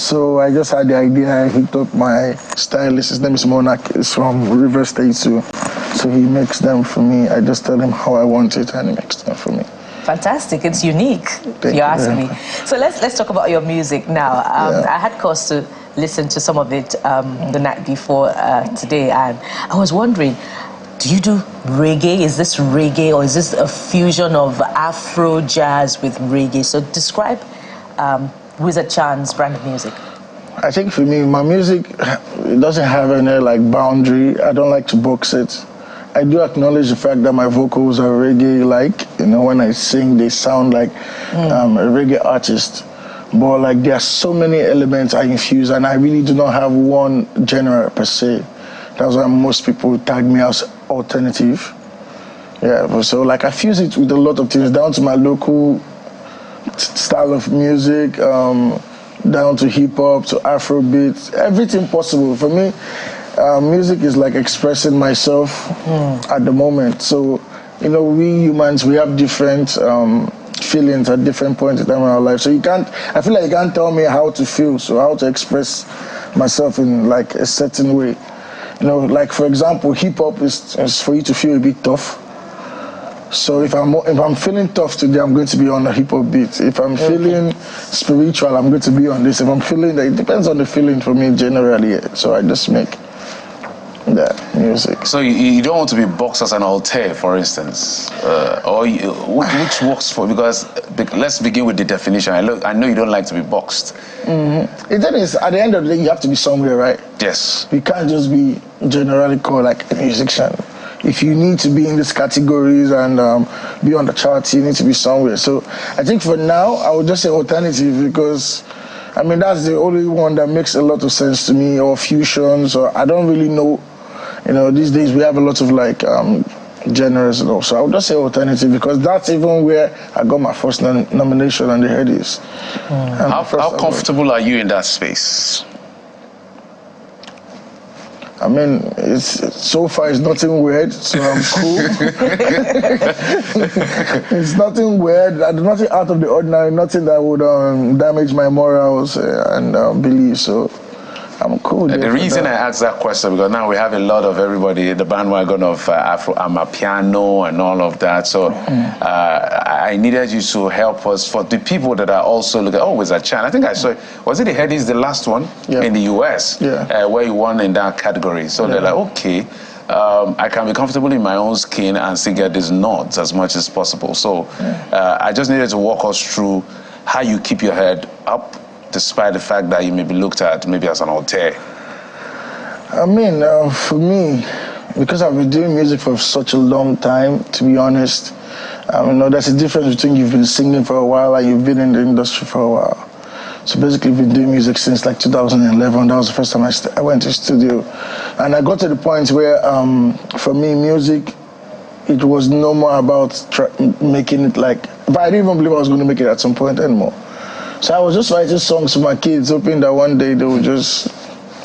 O: So I just had the idea. I hooked up my stylist. His name is Monarch. He's from River State too. So he makes them for me. I just tell him how I want it, and he makes them for me.
C: Fantastic. It's unique, if you're asking me. So let's talk about your music now. I had cause to listen to some of it the night before today, and I was wondering, do you do reggae? Is this reggae, or is this a fusion of Afro jazz with reggae? So describe Wizard Chan's brand of music.
O: I think for me, my music, it doesn't have any like boundary. I don't like to box it. I do acknowledge the fact that my vocals are reggae-like. You know, when I sing, they sound like a reggae artist. But like, there are so many elements I infuse, and I really do not have one genre per se. That's why most people tag me as alternative. Yeah, so like I fuse it with a lot of things, down to my local style of music, down to hip hop, to Afrobeat, everything possible. For me, music is like expressing myself at the moment. So, you know, we humans, we have different feelings at different points in time in our life. So I feel like you can't tell me how to feel, so how to express myself in like a certain way. You know, like for example, hip hop is for you to feel a bit tough. So if I'm feeling tough today, I'm going to be on a hip hop beat. If I'm feeling spiritual, I'm going to be on this. If I'm feeling that, it depends on the feeling for me generally. So I just make that music.
A: So you don't want to be boxed as an alter, for instance, which works for? Because let's begin with the definition. I know you don't like to be boxed.
O: The thing is, at the end of the day, you have to be somewhere, right?
A: Yes.
O: You can't just be generally called like a musician. If you need to be in these categories and be on the charts, you need to be somewhere. So I think for now, I would just say alternative, because I mean, that's the only one that makes a lot of sense to me, or fusions, or I don't really know. You know, these days we have a lot of like genres and all. So I would just say alternative, because that's even where I got my first nomination on the Headies.
A: How comfortable are you in that space?
O: I mean, so far it's nothing weird, so I'm cool. It's nothing weird, nothing out of the ordinary, nothing that would damage my morals and beliefs. So I'm cool.
A: The reason I asked that question, because now we have a lot of everybody, the bandwagon of Afro Amapiano and all of that. So I needed you to help us, for the people that are also looking. Oh, Wizard Chan. I think I saw it. Was it the Headies, the last one in the US, where you won in that category? So they're like, okay, I can be comfortable in my own skin and still get these nods as much as possible. So I just needed to walk us through how you keep your head up, despite the fact that you may be looked at maybe as an alter.
O: I mean, for me, because I've been doing music for such a long time, to be honest, you know, there's a difference between you've been singing for a while and you've been in the industry for a while. So basically, I've been doing music since like 2011. That was the first time I went to the studio. And I got to the point where, for me, music, it was no more about making it like, but I didn't even believe I was going to make it at some point anymore. So I was just writing songs for my kids, hoping that one day they would just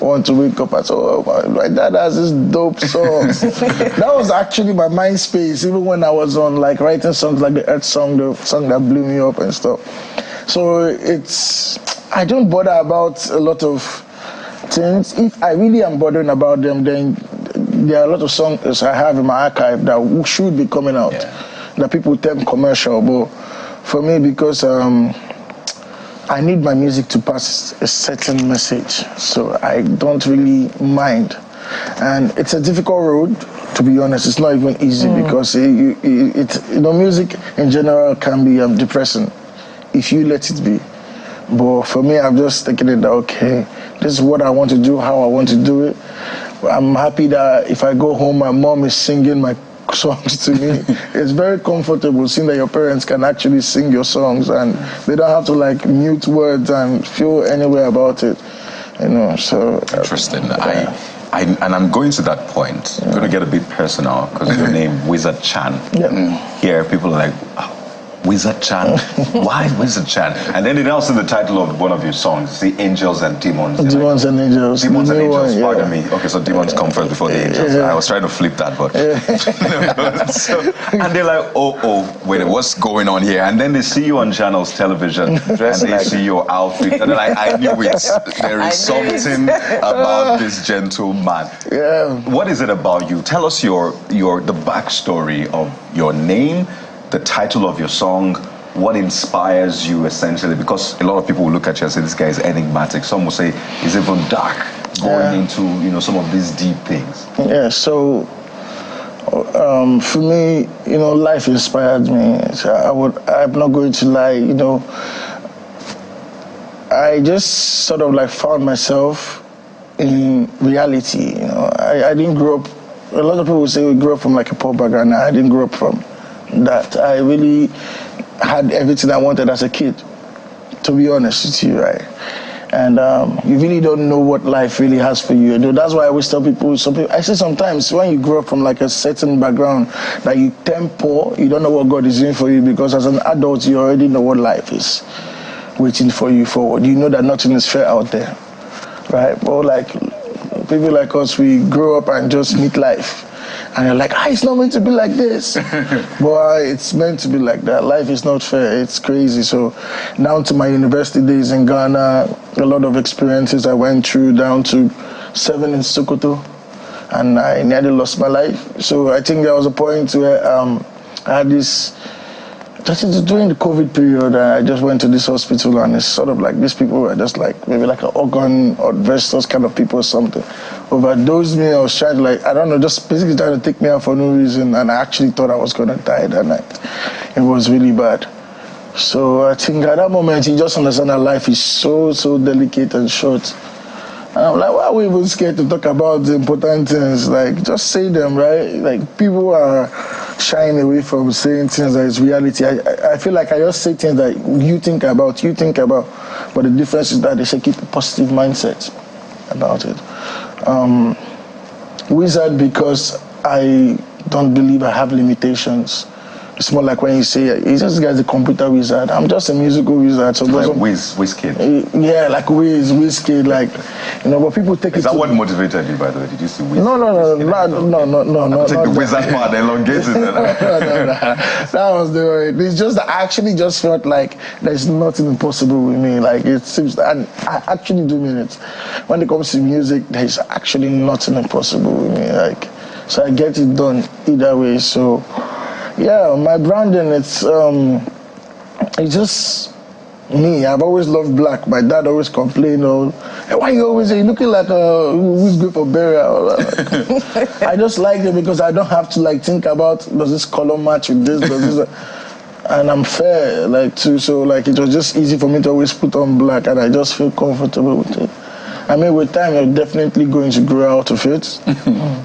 O: want to wake up and say, oh, my dad has this dope songs. That was actually my mind space, even when I was on like writing songs like the Earth song, the song that blew me up and stuff. So I don't bother about a lot of things. If I really am bothering about them, then there are a lot of songs I have in my archive that should be coming out, that people term commercial. But for me, because I need my music to pass a certain message, so I don't really mind. And it's a difficult road, to be honest. It's not even easy because you know, music in general can be depressing if you let it be. But for me, I've just taken it that, okay, this is what I want to do, how I want to do it. I'm happy that if I go home, my mom is singing my songs to me. It's very comfortable seeing that your parents can actually sing your songs and they don't have to like mute words and feel any way about it, you know. So
B: interesting. And I'm going to that point. I'm going to get a bit personal because your name Wizard Chan. Here people are like, oh, Wizard Chan. Why Wizard Chan? And then it also the title of one of your songs, the Angels and Demons.
O: Demons and Angels.
B: Demons and Angels, pardon me. Okay, so demons come first before the angels. I was trying to flip that, but and they're like, oh, wait, what's going on here? And then they see you on channels television and they see your outfit and they're like, I knew it. There is something about this gentleman. What is it about you? Tell us the backstory of your name the title of your song, what inspires you essentially? Because a lot of people will look at you and say, this guy is enigmatic. Some will say, he's even dark, going into, you know, some of these deep things.
O: Yeah, so for me, you know, life inspired me. So I'm not going to lie, you know, I just sort of like found myself in reality, you know. I didn't grow up, a lot of people say we grew up from like a poor background. I didn't grow up from that. I really had everything I wanted as a kid, to be honest with you, right? And you really don't know what life really has for you. That's why I always tell people, I say sometimes when you grow up from like a certain background, that you turn poor, you don't know what God is doing for you, because as an adult, you already know what life is waiting for you forward. You know that nothing is fair out there, right? But like people like us, we grow up and just meet life. And you're like, it's not meant to be like this. But it's meant to be like that. Life is not fair. It's crazy. So down to my university days in Ghana, a lot of experiences I went through, down to 7 in Sokoto. And I nearly lost my life. So I think there was a point where I had this, during the COVID period, I just went to this hospital, and it's sort of like these people were just like, maybe like an organ or investors kind of people or something, overdosed me. I was trying to like, I don't know, just basically trying to take me out for no reason, and I actually thought I was going to die that night. It was really bad. So I think at that moment, you just understand that life is so delicate and short. And I'm like, why are we even scared to talk about the important things? Like, just say them, right? Like, people are shying away from saying things that is reality. I feel like I just say things that you think about. But the difference is that they say keep a positive mindset about it. Wizard, because I don't believe I have limitations. It's more like when you say, this guy's a computer wizard. I'm just a musical wizard. So like
B: WizKid.
O: Yeah, like WizKid, like, you know, but people take it.
B: Is that what motivated you, by the way? Did you see Wiz?
O: No.
B: Take the wizard part, elongate it.
O: No. That was the way. It's just that I actually just felt like there's nothing impossible with me. Like, it seems, and I actually do mean it. When it comes to music, there's actually nothing impossible with me. Like, so I get it done either way. So. Yeah, my branding, it's just me. I've always loved black. My dad always complained, hey, why you always say looking like who's good for burial? I just like it because I don't have to like think about, does this color match with this, does this, and I'm fair, like too. So like it was just easy for me to always put on black, and I just feel comfortable with it. I mean, with time, you're definitely going to grow out of it.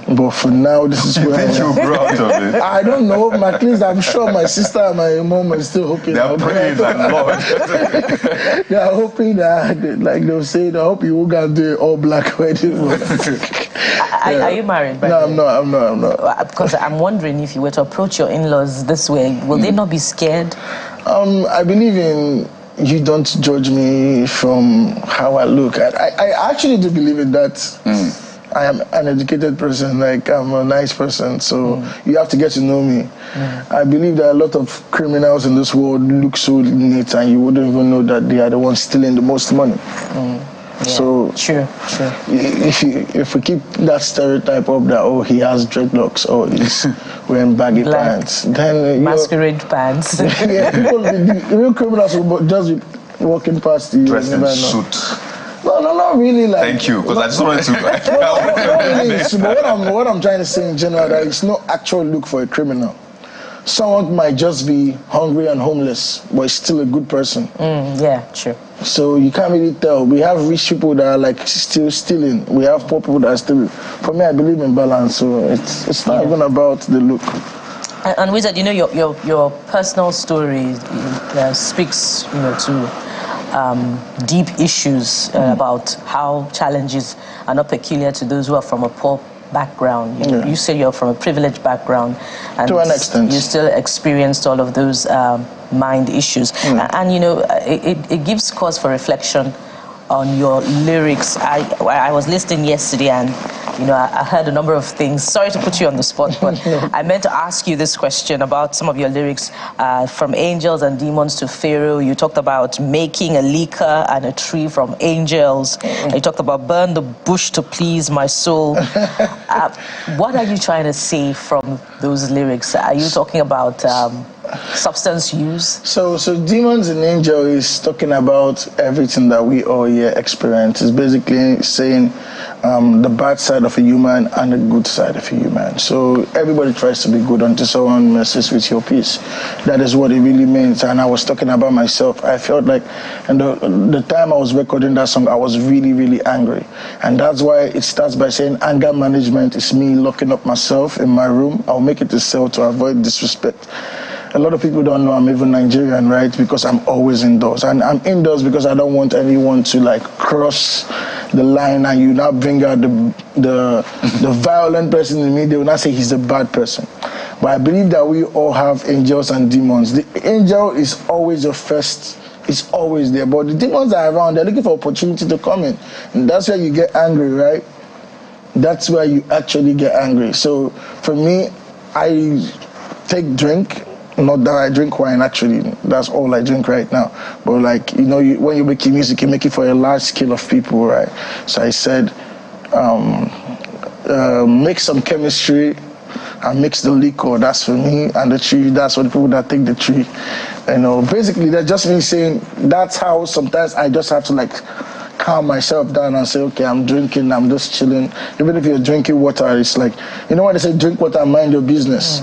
O: But for now, this is where
B: you'll grow out of it.
O: I don't know. At least I'm sure my sister and my mom are still hoping.
B: They're praying that Lord.
O: They are hoping that, like they'll say, I hope you will go and do an all black wedding.
C: Are you married?
O: No, I'm not.
C: Because I'm wondering if you were to approach your in-laws this way, will they not be scared?
O: I believe in. You don't judge me from how I look. I actually do believe in that. I am an educated person, like I'm a nice person, so you have to get to know me. I believe that a lot of criminals in this world look so neat, and you wouldn't even know that they are the ones stealing the most money.
C: Yeah,
O: so
C: sure.
O: If we keep that stereotype up that he has dreadlocks or he's wearing baggy pants, then
C: masquerade pants.
O: Yeah, the real criminals will just be walking past you.
B: Dressed in suit.
O: No, not really. Like,
B: thank you, because I just wanted to.
O: Not really. But what I'm trying to say in general, that it's no actual look for a criminal. Someone might just be hungry and homeless, but is still a good person.
C: Yeah, true.
O: So you can't really tell. We have rich people that are like still stealing. We have poor people that are stealing. For me, I believe in balance. So it's not even about the look.
C: And Wizard, you know, your personal story speaks, you know, to deep issues about how challenges are not peculiar to those who are from a poor background. You say you're from a privileged background, and
O: to an extent,
C: you still experienced all of those mind issues. And you know, it gives cause for reflection on your lyrics. I was listening yesterday, and you know, I heard a number of things. Sorry to put you on the spot, but I meant to ask you this question about some of your lyrics. From angels and demons to Pharaoh, you talked about making a liquor and a tree from angels. You talked about burn the bush to please my soul. What are you trying to say from those lyrics? Are you talking about substance use?
O: So demons and angel is talking about everything that we all here experience. It's basically saying the bad side of a human and the good side of a human. So everybody tries to be good until someone messes with your peace. That is what it really means. And I was talking about myself. I felt like, and the time I was recording that song, I was really, really angry. And that's why it starts by saying anger management is me locking up myself in my room. I'll make it a cell to avoid disrespect. A lot of people don't know I'm even Nigerian, right? Because I'm always indoors. And I'm indoors because I don't want anyone to like cross the line and you now bring out the violent person in me. They will not say he's a bad person. But I believe that we all have angels and demons. The angel is always your first, it's always there. But the demons are around, they're looking for opportunity to come in. And that's where you get angry, right? That's where you actually get angry. So for me, I take drink. Not that I drink wine, actually. That's all I drink right now. But like, you know, when you're making music, you make it for a large scale of people, right? So I said, make some chemistry and mix the liquor. That's for me. And the tree, that's for the people that take the tree. You know, basically, that's just me saying, that's how sometimes I just have to like calm myself down and say, okay, I'm drinking, I'm just chilling. Even if you're drinking water, it's like, you know when they say drink water and mind your business?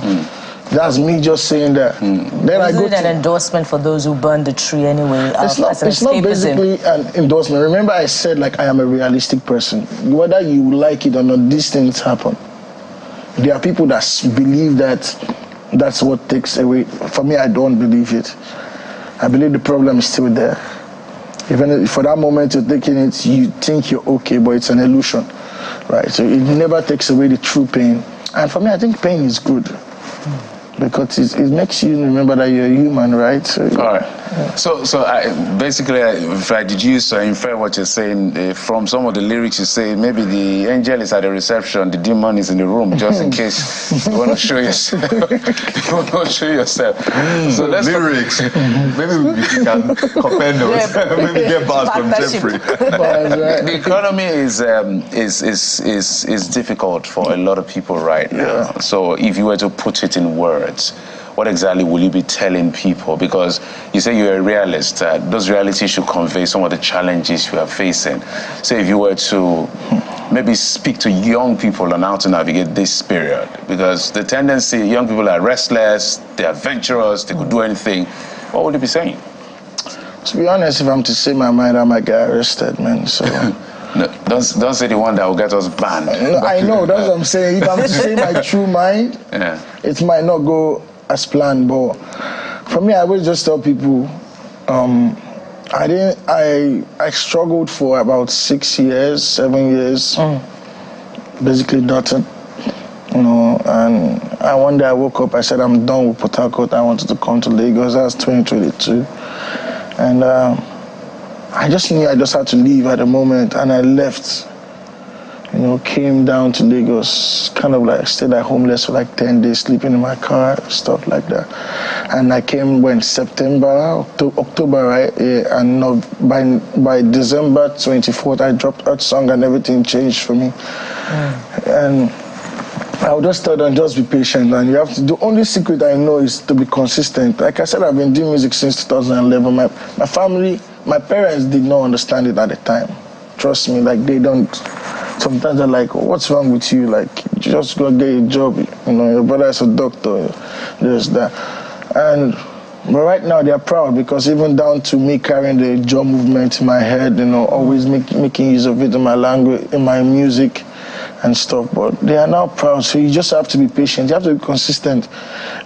O: That's me just saying that. Then I go
C: Isn't it an endorsement for those who burn the tree anyway?
O: It's not basically an endorsement. Remember I said like I am a realistic person. Whether you like it or not, these things happen. There are people that believe that that's what takes away. For me, I don't believe it. I believe the problem is still there. Even if for that moment you're taking it, you think you're okay, but it's an illusion, right? So it never takes away the true pain. And for me, I think pain is good. Because it makes you remember that you're human, right? So,
A: all right. Yeah. So basically, if I deduce or infer what you're saying from some of the lyrics you say, maybe the angel is at the reception, the demon is in the room, just in case you want to show yourself. You want to show yourself. So let's
B: lyrics. Maybe we can compare notes. Maybe get bars from Jeffrey.
A: The economy is difficult for a lot of people right now. So if you were to put it in words, what exactly will you be telling people? Because you say you're a realist. Those realities should convey some of the challenges you are facing. So if you were to maybe speak to young people on how to navigate this period, because the tendency, young people are restless, they're adventurous, they could do anything. What would you be saying?
O: To be honest, if I'm to say my mind, I might get arrested, man. So.
A: No, don't say the one that will get us banned.
O: No, I know, that's what I'm saying. If I'm to say my true mind, it might not go as planned. But for me, I always just tell people, I struggled for about 6 years, 7 years, basically nothing. You know, and one day I woke up, I said, I'm done with Port Harcourt. I wanted to come to Lagos. That's 2022. And I just knew I just had to leave at the moment, and I left. You know, came down to Lagos, kind of like stayed at homeless for like 10 days, sleeping in my car, stuff like that. And I came when September, October, right? Yeah, and by December 24th, I dropped that song and everything changed for me. And I would just tell them, just be patient, and you have to. The only secret I know is to be consistent. Like I said, I've been doing music since 2011. My family, my parents did not understand it at the time. Trust me, like they don't. Sometimes they're like, what's wrong with you? Like, just go get a job. You know, your brother is a doctor. There's that. But right now they're proud because even down to me carrying the job movement in my head, you know, always making use of it in my language, in my music and stuff. But they are now proud. So you just have to be patient. You have to be consistent.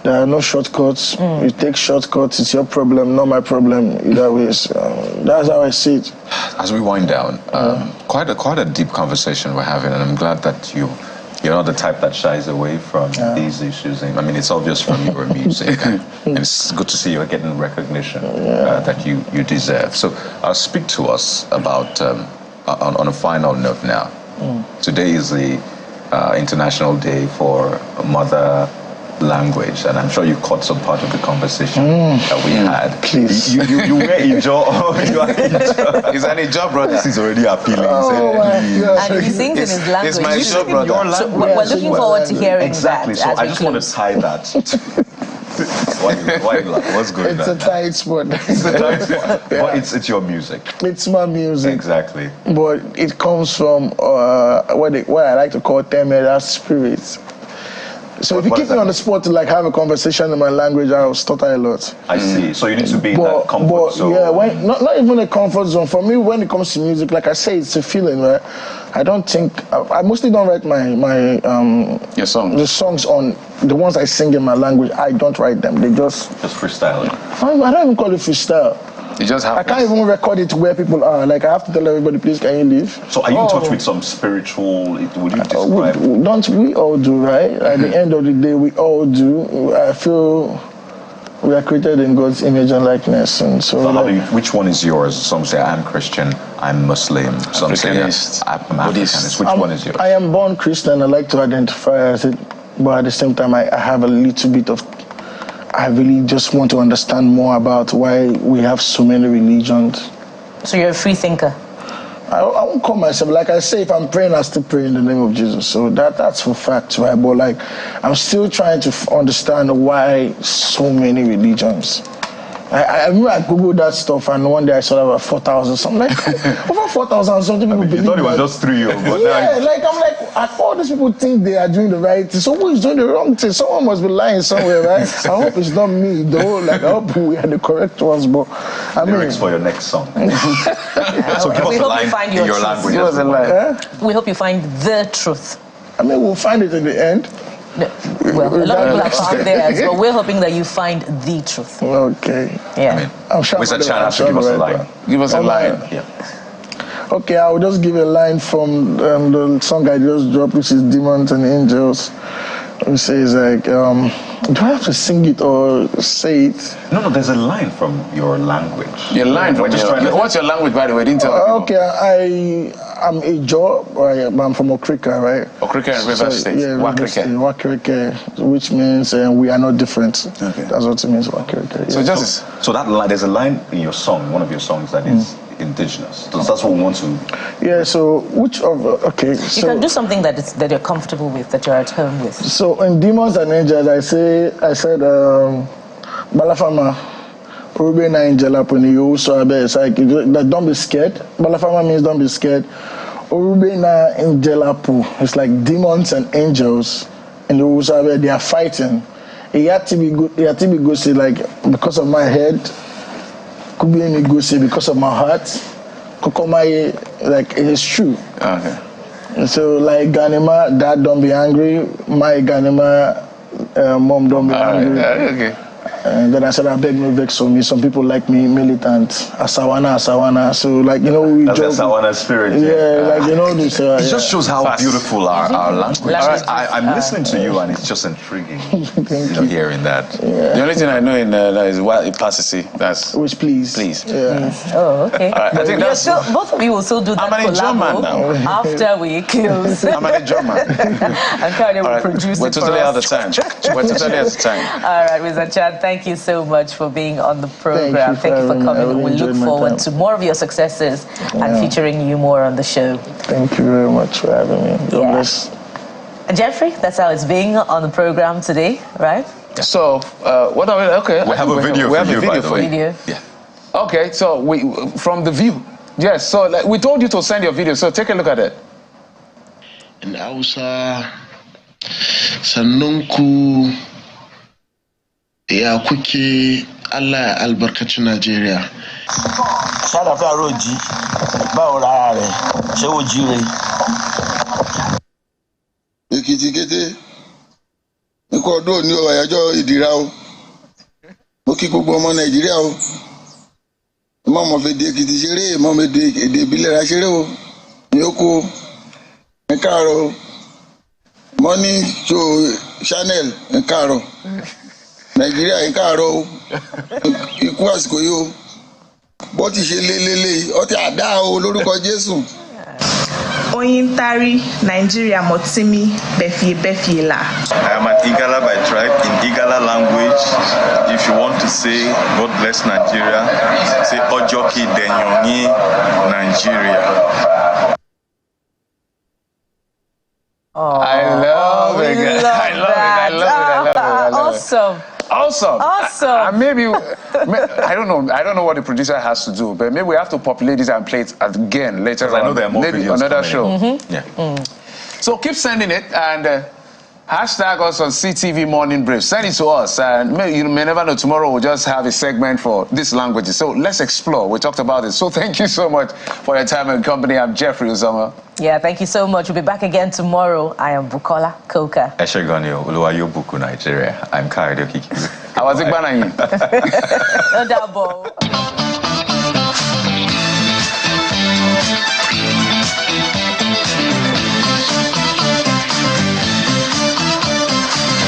O: There are no shortcuts. You take shortcuts, it's your problem, not my problem. Either way, that's how I see it.
B: As we wind down, quite a deep conversation we're having, and I'm glad that you're not the type that shies away from these issues. I mean, it's obvious from your music, and it's good to see you're getting recognition that you deserve. So, speak to us about, on a final note now. Today is the International Day for Mother Language, and I'm sure you caught some part of the conversation that we had.
O: Please.
B: You were He's an Ijaw brother. This is already appealing.
C: And he sings in his language.
A: It's my show, brother.
C: So we're looking forward to hearing
B: exactly.
C: that.
B: So I just want to tie that. Why you laugh? What's going on?
O: It's a tight spot.
B: It's a tight spot. But it's your music.
O: It's my music.
B: Exactly.
O: But it comes from what I like to call temera spirits. So if you keep me on the spot to like have a conversation in my language, I'll stutter a lot.
B: I see. So you need to be in that comfort zone.
O: Yeah, not even a comfort zone. For me, when it comes to music, like I say, it's a feeling, right? I don't think I mostly don't write your songs. The songs on the ones I sing in my language. I don't write them. They just
B: freestyling.
O: I don't even call it freestyle.
A: It just happens.
O: I can't even record it to where people are. Like I have to tell everybody, please, can you leave?
B: So are you in touch with some spiritual? Would you describe?
O: Don't we all do, right? At the end of the day, we all do. I feel we are created in God's image and likeness, and so.
B: Which one is yours? Some say I'm Christian, I'm Muslim. Some say I'm Africanist. Which one is yours?
O: I am born Christian. I like to identify as it, but at the same time, I have a little bit of. I really just want to understand more about why we have so many religions.
C: So you're a free thinker?
O: I won't call myself, like I say, if I'm praying, I still pray in the name of Jesus. So that's for fact, right? But like, I'm still trying to understand why so many religions. I remember I googled that stuff, and one day I saw about 4,000 something. Like over 4,000 something people believe.
B: You thought it was just 3 years, but
O: I'm like, all these people think they are doing the right thing. Someone is doing the wrong thing. Someone must be lying somewhere, right? I hope it's not me, though. Like I hope we are the correct ones, but
B: lyrics for your next song. So give us a line in your language.
C: Give us a line. We hope you find the truth.
O: I mean, we'll find it in the end.
C: Well, a lot of people have found theirs, but we're hoping that you find the truth.
O: Okay.
C: Yeah.
B: I mean, Mr. Chan, so give us a line.
A: Give us a line.
B: Yeah.
O: Okay, I'll just give a line from the song I just dropped, which is Demons and Angels. It says like, do I have to sing it or say it?
B: No, there's a line from your language.
A: Your line from what's your language, by the way? Didn't tell people.
O: Okay, I'm a Jaw, I'm from Okrika, right?
A: Okrika in River State.
O: Yeah, Wakrike, which means we are not different. Okay. That's what it means, Wakrike.
A: Yeah.
B: So that line, there's a line in your song, one of your songs that is indigenous. So that's what we want to.
O: Yeah. So
C: you can do something that you're comfortable with, that you're at home with.
O: So in Demons and Angels, I said Balafama, Urube na Angela Puni. So it's like don't be scared. Balafama means don't be scared. Urube na Angela Pu. It's like demons and angels, and they are fighting. It had to be good. It had to be good. See, like because of my head. Could be any good say because of my heart. Kokomaye, like it is true. Okay. So like Ganima, dad don't be angry. My Ganima, mom don't be angry.
A: Okay.
O: And then I said, I beg no vex on me. Some people like me militant. Asawana. So like we
B: that's
O: joke.
B: The Asawana spirit.
O: Yeah, like this.
B: It just shows how beautiful our language is. I'm listening to you, and it's just intriguing. Hearing that.
O: Yeah.
A: The only thing I know in is Ipasisi. That's
O: which please.
A: Yeah.
C: Oh, okay.
A: All right, I think that's
C: both of you will still do that collabo after we close.
A: I'm a German.
C: And Kanye will produce
A: We're totally out of time. All
C: right, Mr. Chan, thank you so much for being on the program. Thank you for coming. We look forward to more of your successes and featuring you more on the show.
O: Thank you very much for having me. God bless.
C: Jeffrey, that's how it's being on the program today, right?
A: So, what are we? Okay,
B: we have a video.
A: We have a video for you.
C: Yeah.
A: Okay, so from the view. Yes. So we told you to send your video. So take a look at it.
P: In Hausa, sannunku ya kuke Allah ya albarkaci Najeriya.
Q: Ṣàlàfíà Roji, báwo lára rẹ̀, ṣé ó jíire?
R: Èkìtì kété, nǹkan ọdún òní o, àyájọ́ ìdìrà o. Mo kí gbogbo ọmọ Nàìjíríà o. Mo mọ̀ fèdè Èkìtì ṣeré, mo mọ̀ èdè ìbílẹ̀ ra ṣeré o. Ní ó kú, ẹ káàárọ̀ o. Money show Channel, ẹ káàárọ̀. Nàìjíríà ẹ káàárọ̀ o. Ikú àsìkò yìí o. Bó ti ṣe lélẹ́lẹ́ ọtí àdá o lórúkọ Jésù.
S: Oyintari, Nigeria Motimi, Befiela.
T: I am an Igala by tribe. In Igala language, if you want to say God bless Nigeria, say Ojoki Denyonyi Nigeria.
A: I love it. I love it.
C: Awesome.
A: Awesome.
C: Awesome.
A: Maybe, I don't know what the producer has to do, but maybe we have to populate this and play it again later on.
B: I know there are more
A: maybe
B: videos
A: another
B: coming
A: show.
B: in. Yeah.
A: So keep sending it and hashtag us on CTV Morning Brief. Send it to us. And you may never know, tomorrow we'll just have a segment for these languages. So let's explore. We talked about it. So thank you so much for your time and company. I'm Jeffrey Uzoma.
C: Yeah, thank you so much. We'll be back again tomorrow. I am Bukola Koka.
B: Eshegonyo, Uluwayo Buku, Nigeria. I'm Kayode Okiki.
A: I was Igbananyi.
C: No doubt,